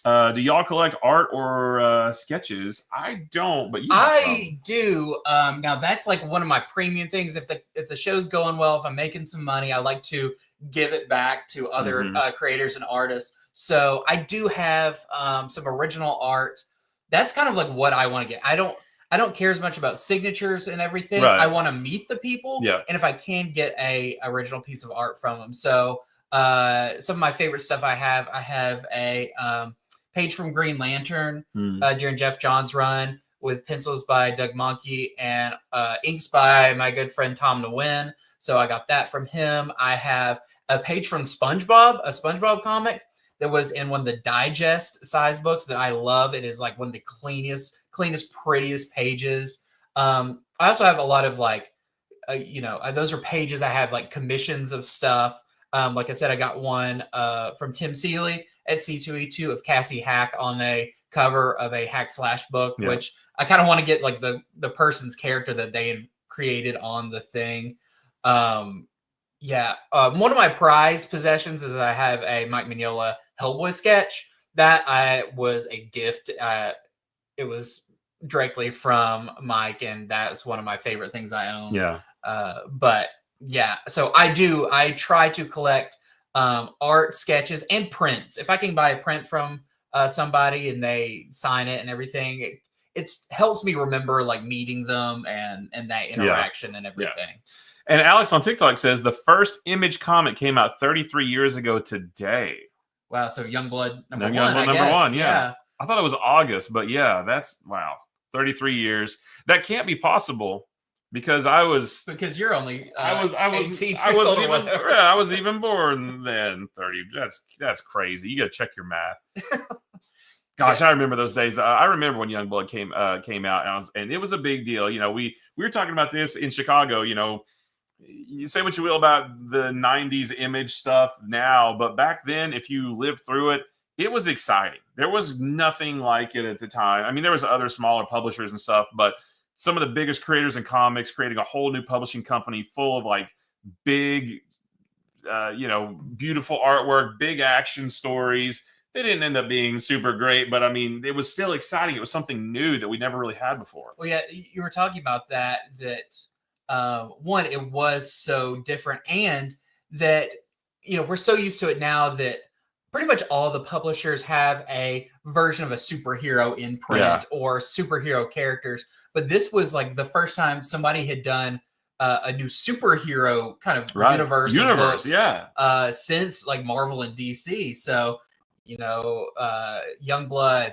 Do y'all collect art or sketches? I don't, but I do. Now that's like one of my premium things. If the show's going well, if I'm making some money, I like to give it back to other creators and artists. So I do have some original art. That's kind of like what I want to get. I don't care as much about signatures and everything. Right. I want to meet the people. Yeah. And if I can get a original piece of art from them. So some of my favorite stuff I have a page from Green Lantern during Jeff Johns' run, with pencils by Debunking and inks by my good friend Tom Nguyen. So I got that from him. I have a page from SpongeBob, a SpongeBob comic that was in one of the digest size books that I love. It is like one of the cleanest, prettiest pages. I also have a lot of like, those are pages I have like commissions of stuff. Like I said, I got one from Tim Seeley at C2E2 of Cassie Hack on a cover of a Hack Slash book, which I kind of want to get like the person's character that they had created on the thing. One of my prized possessions is I have a Mike Mignola Hellboy sketch that was a gift. It was directly from Mike, and that's one of my favorite things I own. So I try to collect art, sketches, and prints. If I can buy a print from somebody and they sign it and everything, it helps me remember like meeting them and that interaction and everything. Yeah. And Alex on TikTok says the first Image comic came out 33 years ago today. Wow, so Youngblood number one, yeah. I thought it was August, but yeah, that's 33 years. That can't be possible because because you're only 18 I was even born then. 30. That's crazy. You got to check your math. Gosh, I remember those days. I remember when Youngblood came out, and it was a big deal. We were talking about this in Chicago. You say what you will about the 90s Image stuff now, but back then, if you lived through it, it was exciting. There was nothing like it at the time. I mean, there was other smaller publishers and stuff, but some of the biggest creators in comics creating a whole new publishing company full of like big, beautiful artwork, big action stories. They didn't end up being super great, but I mean, it was still exciting. It was something new that we never really had before. Well, yeah, you were talking about that one, it was so different, and that we're so used to it now that pretty much all the publishers have a version of a superhero in print or superhero characters. But this was like the first time somebody had done a new superhero kind of universe since like Marvel and DC. So Youngblood,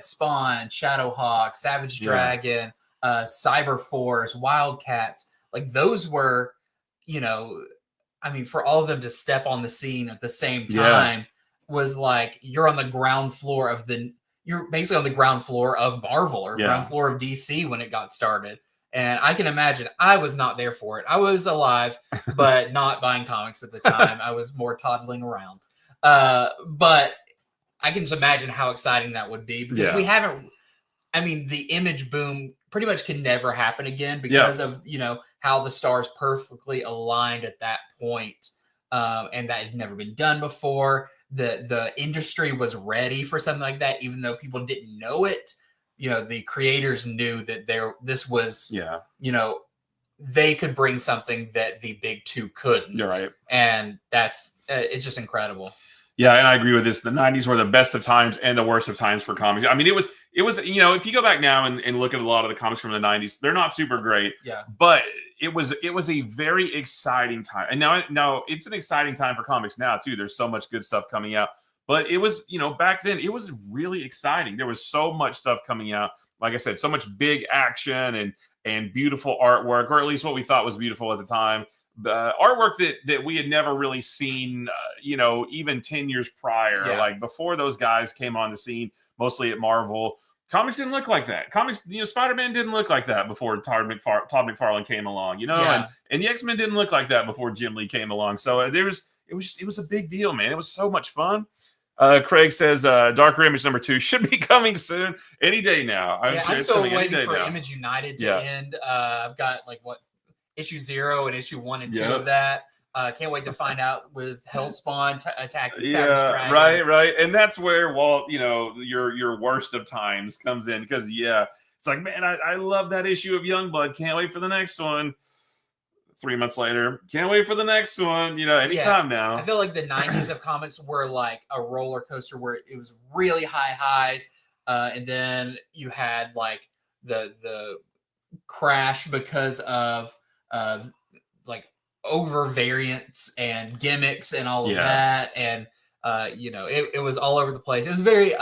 Spawn, Shadowhawk, Savage Dragon, Cyberforce, Wildcats. Like those were, for all of them to step on the scene at the same time was like you're basically on the ground floor of Marvel or ground floor of DC when it got started. And I can imagine I was not there for it. I was alive, but not buying comics at the time. I was more toddling around. But I can just imagine how exciting that would be because we haven't I mean, the image boom pretty much can never happen again because of, how the stars perfectly aligned at that point. And that had never been done before. The industry was ready for something like that, even though people didn't know it. The creators knew that this was, they could bring something that the big two couldn't. You're right. And that's, it's just incredible. Yeah, and I agree with this. The 90s were the best of times and the worst of times for comics. I mean, it was, if you go back now and look at a lot of the comics from the 90s, they're not super great. Yeah. But it was a very exciting time. And now it's an exciting time for comics now, too. There's so much good stuff coming out. But it was, back then, it was really exciting. There was so much stuff coming out. Like I said, so much big action and beautiful artwork, or at least what we thought was beautiful at the time. Artwork that we had never really seen, even 10 years prior. Yeah. Like before those guys came on the scene, mostly at Marvel, comics didn't look like that. Comics, Spider-Man didn't look like that before Todd McFarlane came along, and the X-Men didn't look like that before Jim Lee came along. So it was a big deal, man. It was so much fun. Craig says Darker Image #2 should be coming soon, any day now. I'm still waiting for Image United to end. I've got issue 0 and issue 1 and 2 of that. Can't wait to find out with Hellspawn attacking Savage Dragon. Right. And that's where Walt, your worst of times comes in, because it's like, man, I love that issue of Youngblood. Can't wait for the next one. 3 months later, can't wait for the next one. Anytime now. I feel like the 90s of comics were like a roller coaster where it was really high highs, and then you had like the crash because of over variants and gimmicks and all of that, and it was all over the place. It was very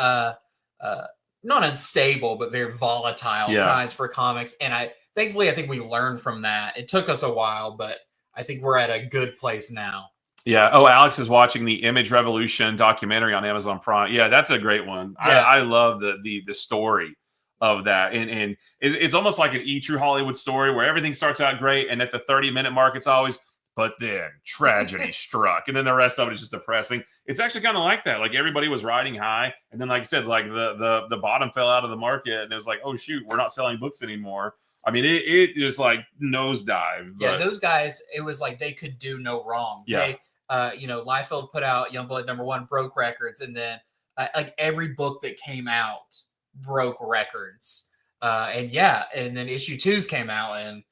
not unstable, but very volatile times for comics, and thankfully I think we learned from that. It took us a while, but I think we're at a good place now. Yeah. Oh, Alex is watching the Image Revolution documentary on Amazon Prime. Yeah, that's a great one. Yeah. I love the story of that, and it's almost like an True Hollywood story where everything starts out great, and at the 30-minute mark it's always, but then tragedy struck, and then the rest of it is just depressing. It's actually kind of like that. Like everybody was riding high, and then like I said, like the bottom fell out of the market, and it was like, oh shoot, we're not selling books anymore. I mean, it just like nosedive. Yeah, those guys, it was like they could do no wrong. Yeah. Liefeld put out Youngblood #1, broke records, and then like every book that came out broke records. And then issue 2s came out, and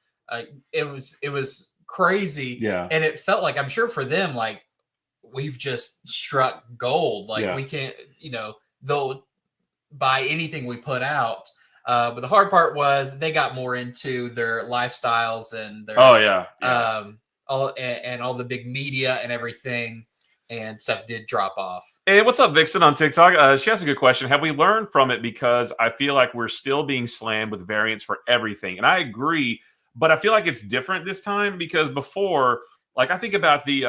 it was crazy. Yeah. And it felt like, I'm sure for them, like we've just struck gold. Like we can't, they'll buy anything we put out. But the hard part was they got more into their lifestyles and their all the big media and everything, and stuff did drop off. Hey, what's up, Vixen on TikTok? She has a good question. Have we learned from it? Because I feel like we're still being slammed with variants for everything, and I agree. But I feel like it's different this time, because before, like I think about the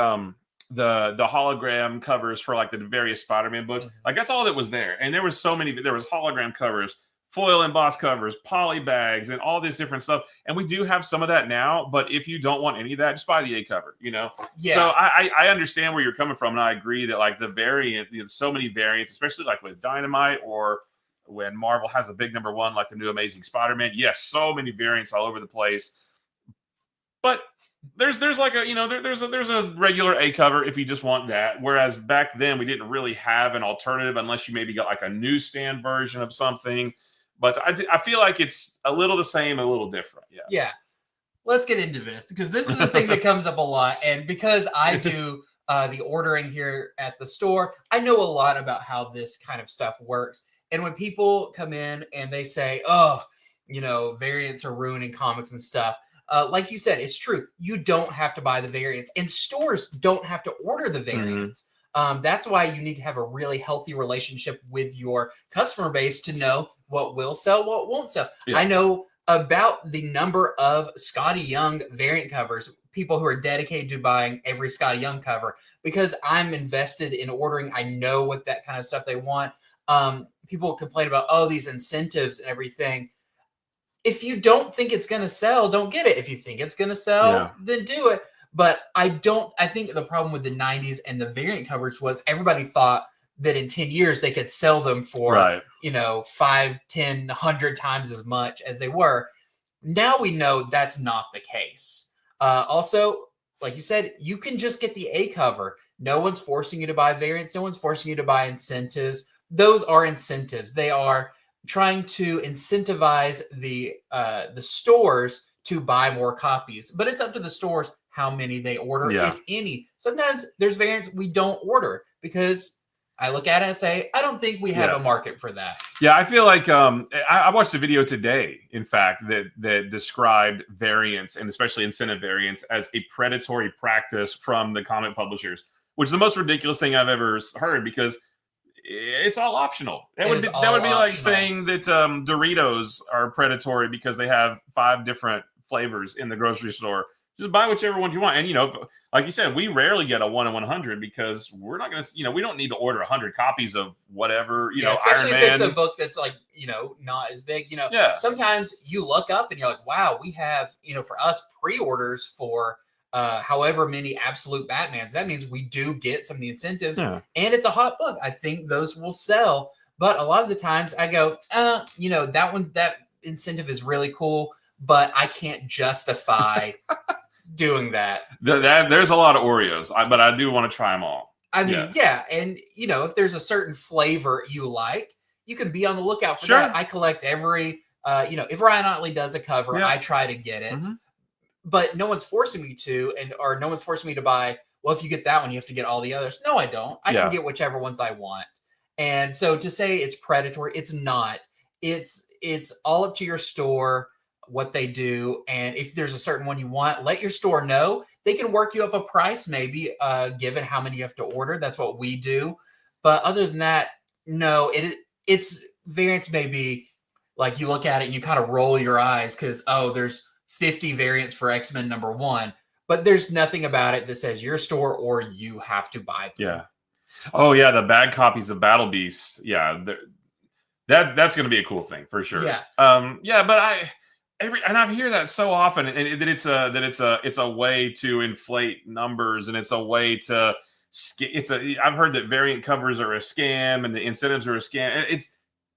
hologram covers for like the various Spider-Man books. Like that's all that was there, and there was so many. There was hologram covers, foil embossed covers, poly bags, and all this different stuff. And we do have some of that now, but if you don't want any of that, just buy the A cover, Yeah. So I understand where you're coming from, and I agree that like the variant, so many variants, especially like with Dynamite, or when Marvel has a big #1 like the new Amazing Spider-Man. Yes, so many variants all over the place. But there's like a there's a regular A cover if you just want that. Whereas back then we didn't really have an alternative unless you maybe got like a newsstand version of something. But I feel like it's a little the same, a little different. Yeah. Yeah. Let's get into this, because this is the thing that comes up a lot. And because I do the ordering here at the store, I know a lot about how this kind of stuff works. And when people come in and they say, oh, variants are ruining comics and stuff, like you said, it's true. You don't have to buy the variants, and stores don't have to order the variants. That's why you need to have a really healthy relationship with your customer base to know what will sell, what won't sell. Yeah. I know about the number of Scotty Young variant covers, people who are dedicated to buying every Scotty Young cover, because I'm invested in ordering. I know what that kind of stuff they want. People complain about, these incentives and everything. If you don't think it's going to sell, don't get it. If you think it's going to sell, then do it. But I think the problem with the 90s and the variant covers was everybody thought that in 10 years they could sell them for, 5, 10, 100 times as much as they were. Now we know that's not the case. Also, like you said, you can just get the A cover. No one's forcing you to buy variants. No one's forcing you to buy incentives. Those are incentives. They are trying to incentivize the stores to buy more copies. But it's up to the stores how many they order, if any. Sometimes there's variants we don't order because I look at it and say, I don't think we have a market for that. Yeah, I feel like I watched a video today, in fact, that described variants, and especially incentive variants, as a predatory practice from the comic publishers, which is the most ridiculous thing I've ever heard, because it's all optional. That would be like saying that Doritos are predatory because they have 5 different flavors in the grocery store. Just buy whichever one you want. And, like you said, we rarely get a 1 in 100 because we're not going to, we don't need to order 100 copies of whatever, especially Iron if Man. it's a book that's like, not as big, Sometimes you look up and you're like, wow, we have, for us pre-orders for however many absolute Batmans. That means we do get some of the incentives, and it's a hot book. I think those will sell. But a lot of the times I go, that incentive is really cool, but I can't justify doing that. There's a lot of Oreos, but I do want to try them all. I mean, and if there's a certain flavor you like, you can be on the lookout for that. I collect every, if Ryan Otley does a cover, I try to get it, but no one's forcing me to, or no one's forcing me to buy. Well, if you get that one, you have to get all the others. No, I don't. I can get whichever ones I want. And so to say it's predatory, it's not. It's all up to your store, what they do, and if there's a certain one you want, let your store know. They can work you up a price, maybe, given how many you have to order. That's what we do. But other than that, no, it's variants. Maybe like you look at it and you kind of roll your eyes because there's 50 variants for X-Men #1, but there's nothing about it that says your store or you have to buy them. Yeah. Oh yeah, the bad copies of Battle Beast. Yeah, that's going to be a cool thing for sure. Yeah. But I hear that so often, and that it's a way to inflate numbers, and it's a way to I've heard that variant covers are a scam and the incentives are a scam.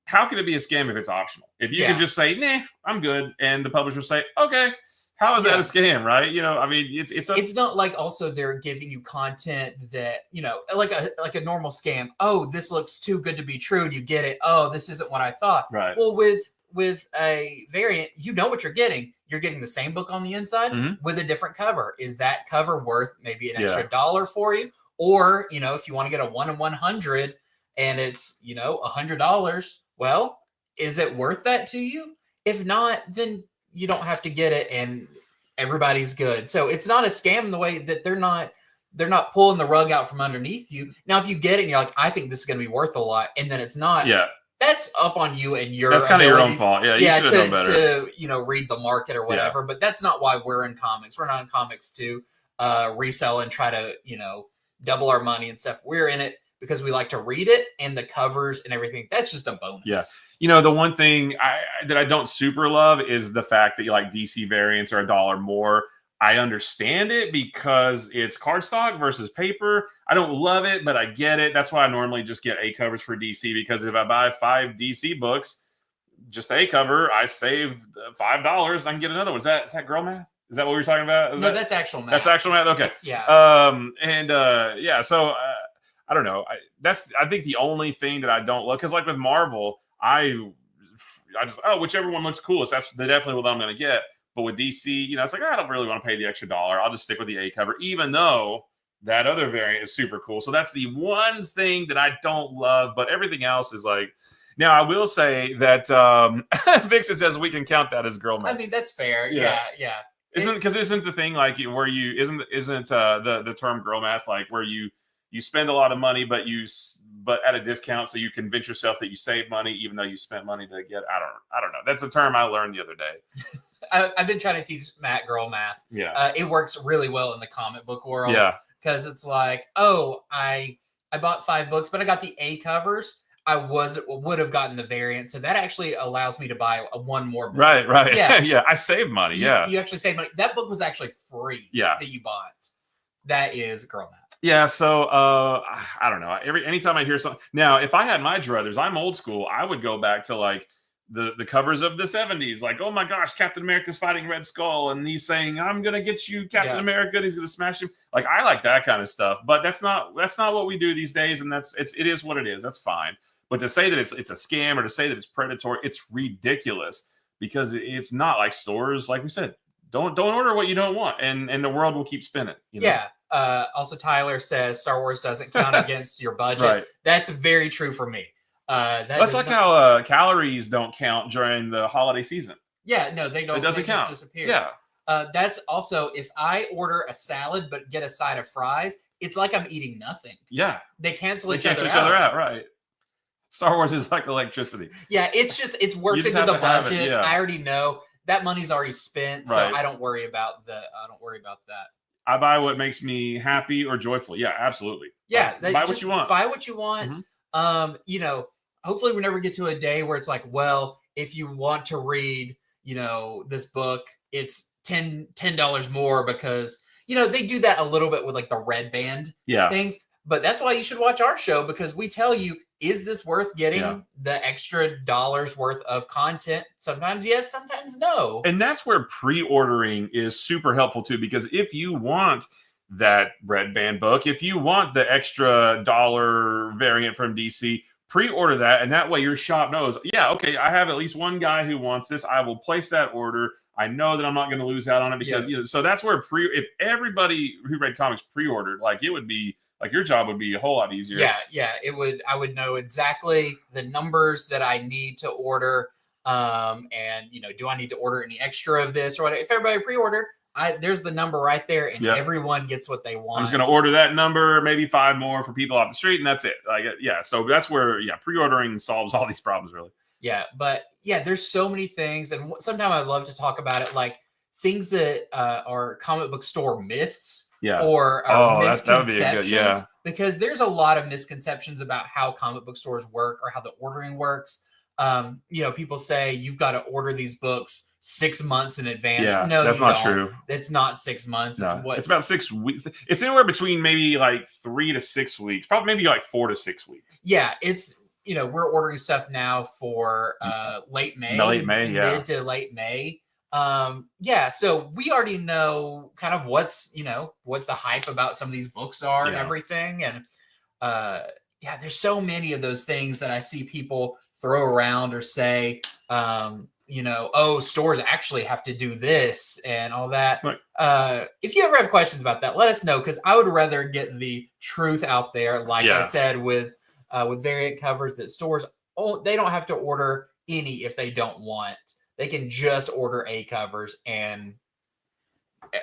How can it be a scam if it's optional? If you can just say, nah, I'm good, and the publisher say, okay, how is that a scam, right? It's not like also they're giving you content that, like a normal scam. Oh, this looks too good to be true, and you get it. Oh, this isn't what I thought. Right. Well, with a variant, you know what you're getting. You're getting the same book on the inside with a different cover. Is that cover worth maybe an extra $1 for you? Or, if you want to get a 1 in 100 and it's, $100, well, is it worth that to you? If not, then you don't have to get it and everybody's good. So it's not a scam in the way that they're not pulling the rug out from underneath you. Now, if you get it and you're like, I think this is going to be worth a lot, and then it's not. Yeah. That's up on you and your That's kind of your own fault. Yeah, you should have known better. To read the market or whatever. But that's not why we're in comics. We're not in comics to resell and try to, double our money and stuff. We're in it because we like to read it, and the covers and everything. That's just a bonus. Yeah. The one thing that I don't super love is the fact that you like DC variants are $1 more. I understand it because it's cardstock versus paper. I don't love it, but I get it. That's why I normally just get A covers for DC, because if I buy 5 DC books, just A cover, I save $5 and I can get another one. Is that girl math? Is that what we were talking about? That's actual math. That's actual math? Okay. Yeah. So I don't know. I think the only thing that I don't love, because like with Marvel, I just, whichever one looks coolest, that's definitely what I'm going to get. But with DC, it's like, I don't really want to pay the extra $1. I'll just stick with the A cover, even though that other variant is super cool. So that's the one thing that I don't love, but everything else is like. Now, I will say that Vixen says we can count that as girl math. I mean, that's fair. Yeah. Isn't the thing like where you isn't the term girl math like where you spend a lot of money but at a discount, so you convince yourself that you save money even though you spent money to get. I don't know. That's a term I learned the other day. I've been trying to teach Matt girl math. Yeah. It works really well in the comic book world. Yeah. Because it's like, I bought 5 books, but I got the A covers. I would have gotten the variant, so that actually allows me to buy one more book. Right. Yeah. Yeah. I saved money. You actually saved money. That book was actually free. Yeah. That you bought. That is girl math. Yeah. So I don't know. Anytime I hear something. Now, if I had my druthers, I'm old school. I would go back to like the covers of the 70s. Like, oh my gosh, Captain America's fighting Red Skull, and he's saying, "I'm gonna get you, Captain America." And he's gonna smash him. Like, I like that kind of stuff. But that's not what we do these days, and it is what it is. That's fine. But to say that it's a scam or to say that it's predatory, it's ridiculous because it's not. Like stores, like we said, don't order what you don't want, and the world will keep spinning. You know? Yeah. Also, Tyler says Star Wars doesn't count against your budget. Right. That's very true for me. That's like how calories don't count during the holiday season. Yeah, no, they don't. It doesn't count. Just disappear. Yeah. That's also if I order a salad but get a side of fries, it's like I'm eating nothing. Yeah. They cancel each other out. Right. Star Wars is like electricity. Yeah, it's worth it with the budget. Yeah. I already know that money's already spent, so I don't worry about that. I buy what makes me happy or joyful. Yeah, absolutely. Yeah, buy what you want. Buy what you want. Mm-hmm. Hopefully we never get to a day where it's like, well, if you want to read, this book, it's $10 more because they do that a little bit with like the red band things. But that's why you should watch our show because we tell you, is this worth getting the extra dollars worth of content? Sometimes yes, sometimes no. And that's where pre-ordering is super helpful too, because if you want that red band book, if you want the extra dollar variant from DC, pre-order that. And that way your shop knows, okay, I have at least one guy who wants this. I will place that order. I know that I'm not going to lose out on it because, so that's where if everybody who read comics pre-ordered, like it would be, like your job would be a whole lot easier. Yeah, it would. I would know exactly the numbers that I need to order. And do I need to order any extra of this or whatever? If everybody pre-order, there's the number right there, and everyone gets what they want. I'm just going to order that number, maybe 5 more for people off the street, and that's it. Like, so that's where pre-ordering solves all these problems, really. Yeah, but there's so many things, and sometimes I'd love to talk about it, like things that are comic book store myths. Or misconceptions, that would be good, because there's a lot of misconceptions about how comic book stores work or how the ordering works. People say you've got to order these books 6 months in advance. Yeah, no, that's not true. It's not 6 months. No, it's about 6 weeks. It's anywhere between maybe like 3 to 6 weeks, probably maybe like 4 to 6 weeks. Yeah, it's we're ordering stuff now for late May, mid to late May. So we already know kind of what's what the hype about some of these books are and everything, and there's so many of those things that I see people throw around or say stores actually have to do this and all that. Right. If you ever have questions about that, let us know, because I would rather get the truth out there, like I said with variant covers, that stores they don't have to order any if they don't want. They can just order A covers and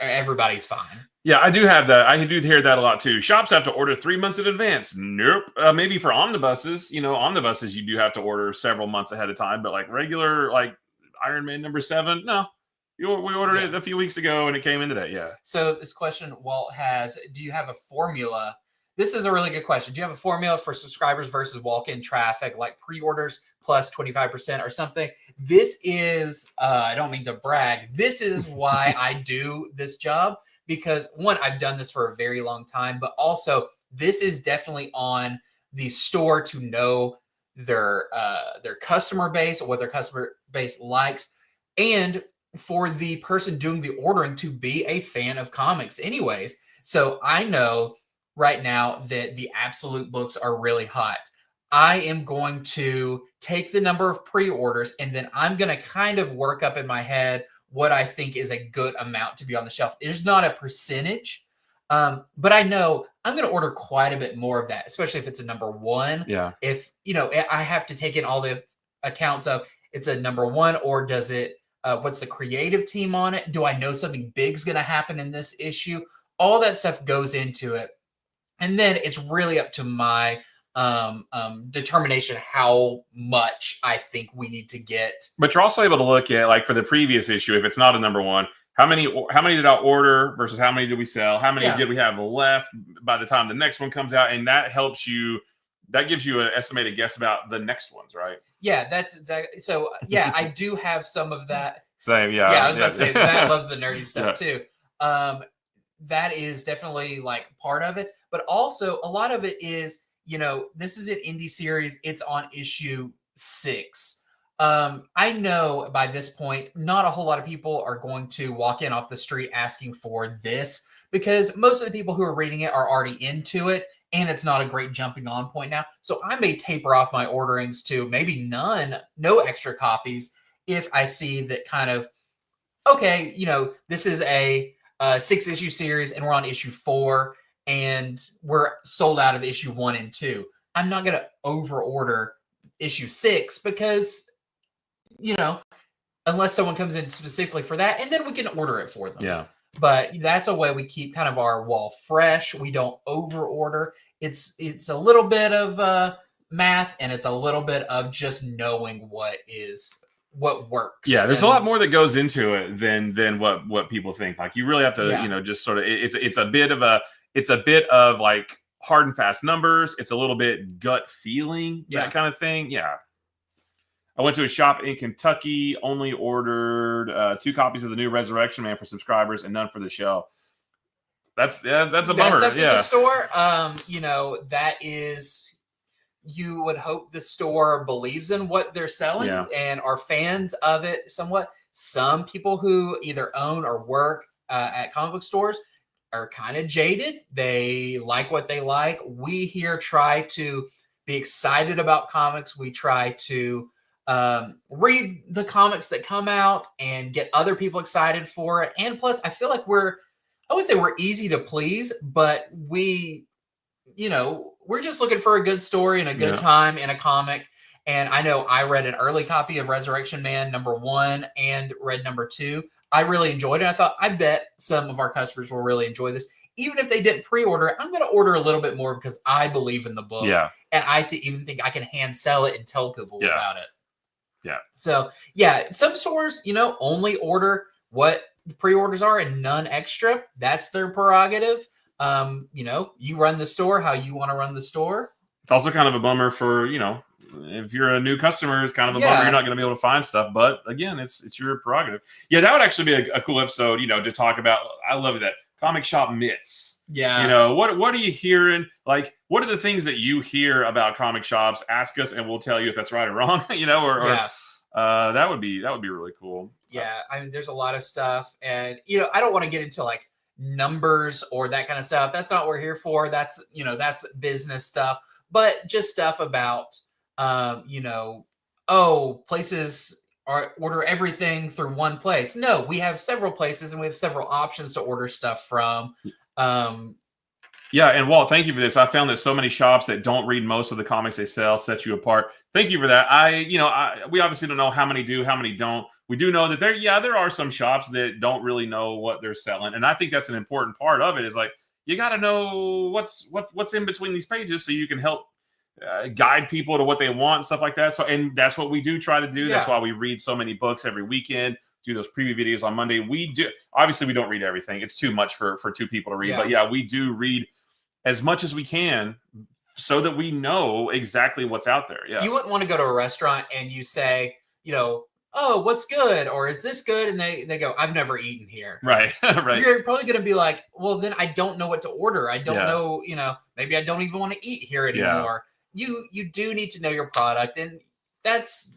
everybody's fine. Yeah, I do have that. I do hear that a lot too. Shops have to order 3 months in advance. Nope. Maybe for omnibuses, omnibuses you do have to order several months ahead of time. But like regular, like Iron Man #7, no. We ordered it a few weeks ago and it came in today. Yeah. So this question Walt has: do you have a formula? This is a really good question. Do you have a formula for subscribers versus walk-in traffic, like pre-orders plus 25% or something? This is, I don't mean to brag, this is why I do this job, because one, I've done this for a very long time, but also this is definitely on the store to know their customer base, or what their customer base likes, and for the person doing the ordering to be a fan of comics anyways. So I know right now that the Absolute books are really hot. I am going to take the number of pre-orders, and then I'm going to kind of work up in my head what I think is a good amount to be on the shelf. There's not a percentage, but I know I'm going to order quite a bit more of that, especially if it's a #1. Yeah. If, I have to take in all the accounts of it's a #1, or does it, what's the creative team on it? Do I know something big's going to happen in this issue? All that stuff goes into it. And then it's really up to my determination how much I think we need to get. But you're also able to look at, like, for the previous issue, if it's not a #1, how many did I order versus how many did we sell? How many did we have left by the time the next one comes out? And that helps you. That gives you an estimated guess about the next ones, right? Yeah, that's exactly. So I do have some of that. Same, yeah. Yeah, I was about to say Matt loves the nerdy stuff too. That is definitely like part of it, but also a lot of it is this is an indie series. It's on issue 6. I know by this point, not a whole lot of people are going to walk in off the street asking for this, because most of the people who are reading it are already into it, and it's not a great jumping on point now. So I may taper off my orderings to maybe no extra copies, if I see that kind of, okay, this is a 6-issue series and we're on issue 4 and we're sold out of issue 1 and 2. I'm not going to over order issue 6 because, unless someone comes in specifically for that, and then we can order it for them. Yeah. But that's a way we keep kind of our wall fresh. We don't over order. It's a little bit of math, and it's a little bit of just knowing what works. Yeah, there's a lot more that goes into it than what people think. Like, you really have to, just sort of, it's a bit of like hard and fast numbers. It's a little bit gut feeling, that kind of thing. Yeah. I went to a shop in Kentucky, only ordered 2 copies of the new Resurrection Man for subscribers and none for the show. That's a bummer. That's up to the store. That is, you would hope the store believes in what they're selling and are fans of it somewhat. Some people who either own or work at comic book stores are kind of jaded. They like what they like. We here try to be excited about comics. We try to read the comics that come out and get other people excited for it. And plus, I feel like I would say we're easy to please, but we're just looking for a good story and a good time in a comic. And I know I read an early copy of Resurrection Man #1 and read #2. I really enjoyed it. I thought, I bet some of our customers will really enjoy this. Even if they didn't pre-order it, I'm going to order a little bit more because I believe in the book. Yeah. And I even think I can hand sell it and tell people about it. Yeah. So, some stores, only order what the pre-orders are and none extra. That's their prerogative. You run the store how you want to run the store. It's also kind of a bummer for, if you're a new customer, it's kind of a bummer you're not going to be able to find stuff. But again, it's your prerogative. Yeah, that would actually be a cool episode, to talk about. I love that. Comic shop myths. Yeah. What are you hearing? Like, what are the things that you hear about comic shops? Ask us and we'll tell you if that's right or wrong, that would be really cool. Yeah. I mean, there's a lot of stuff, and, I don't want to get into like numbers or that kind of stuff. That's not what we're here for. That's, that's business stuff, but just stuff about, places order everything through one place. No, we have several places and we have several options to order stuff from. Yeah, and Walt, thank you for this. I found that so many shops that don't read most of the comics they sell set you apart. Thank you for that. We obviously don't know how many do, how many don't. We do know that there are some shops that don't really know what they're selling, and I think that's an important part of it. Is like, you got to know what's in between these pages so you can help guide people to what they want and stuff like that. So, and that's what we do try to do. That's why we read so many books every weekend. Do those preview videos on Monday. We do. Obviously, we don't read everything. It's too much for 2 people to read. But we do read as much as we can so that we know exactly what's out there. Yeah. You wouldn't want to go to a restaurant and you say, oh, what's good? Or is this good? And they go, I've never eaten here. Right. Right. You're probably going to be like, well, then I don't know what to order. I don't know, maybe I don't even want to eat here anymore. You do need to know your product. And that's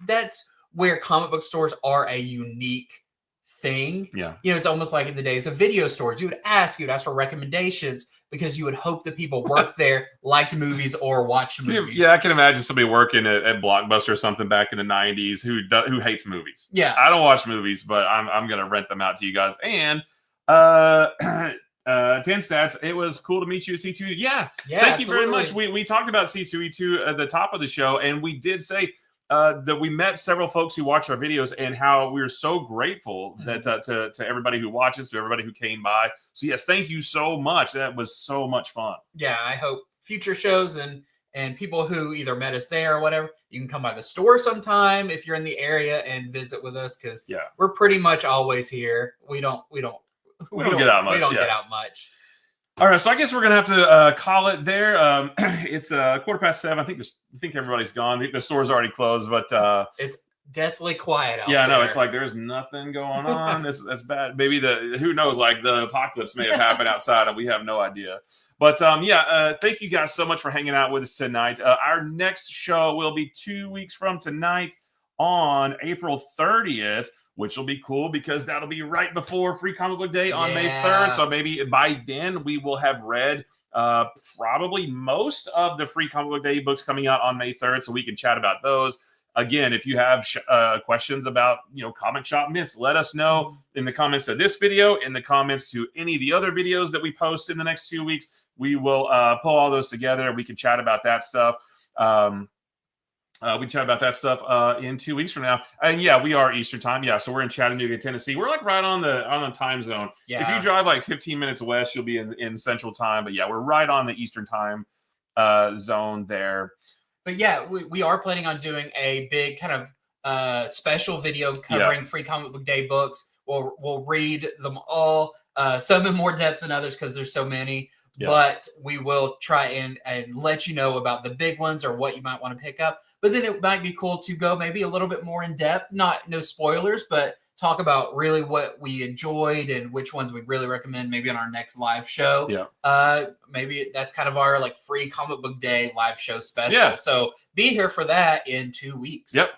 where comic book stores are a unique thing. Yeah. It's almost like in the days of video stores. You'd ask for recommendations because you would hope that people work there, liked movies, or watched movies. Yeah, I can imagine somebody working at Blockbuster or something back in the 90s who hates movies. Yeah. I don't watch movies, but I'm going to rent them out to you guys. And 10 Stats, it was cool to meet you at C2E2. Yeah, thank you very much. We talked about C2E2 at the top of the show, and we did say that we met several folks who watched our videos and how we're so grateful that to everybody who watches, to everybody who came by. So yes, thank you so much. That was so much fun. Yeah, I hope future shows and people who either met us there or whatever, you can come by the store sometime if you're in the area and visit with us, because we're pretty much always here. We don't get out much. We don't get out much. All right, so I guess we're gonna have to call it there. It's 7:15. I think everybody's gone. The store's already closed, but it's deathly quiet out Yeah, there. no, it's like there's nothing going on. That's bad. Maybe who knows, like the apocalypse may have happened outside and we have no idea. But thank you guys so much for hanging out with us tonight. Our next show will be 2 weeks from tonight on April 30th, which will be cool because that'll be right before Free Comic Book Day on May 3rd. So maybe by then we will have read probably most of the Free Comic Book Day books coming out on May 3rd, so we can chat about those. Again, if you have questions about comic shop myths, let us know in the comments of this video, in the comments to any of the other videos that we post in the next 2 weeks. We will pull all those together. We can chat about that stuff. We chat about that stuff in 2 weeks from now. And yeah, we are Eastern time. Yeah, so we're in Chattanooga, Tennessee. We're like right on the time zone. Yeah. If you drive like 15 minutes west, you'll be in Central time. But yeah, we're right on the Eastern time zone there. But yeah, we are planning on doing a big kind of special video covering Free Comic Book Day books. We'll read them all, some in more depth than others because there's so many. Yeah. But we will try and let you know about the big ones or what you might want to pick up. But then it might be cool to go maybe a little bit more in depth, no spoilers, but talk about really what we enjoyed and which ones we'd really recommend maybe on our next live show. Yeah. Maybe that's kind of our like Free Comic Book Day live show special. Yeah. So be here for that in 2 weeks. Yep.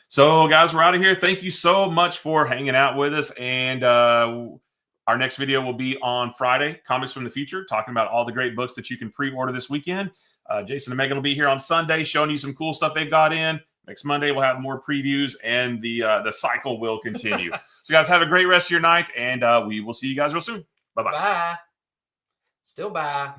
So guys, we're out of here. Thank you so much for hanging out with us. And our next video will be on Friday, Comics from the Future, talking about all the great books that you can pre-order this weekend. Jason and Megan will be here on Sunday showing you some cool stuff they've got in. Next Monday, we'll have more previews, and the cycle will continue. So, guys, have a great rest of your night, and we will see you guys real soon. Bye-bye. Bye. Still bye.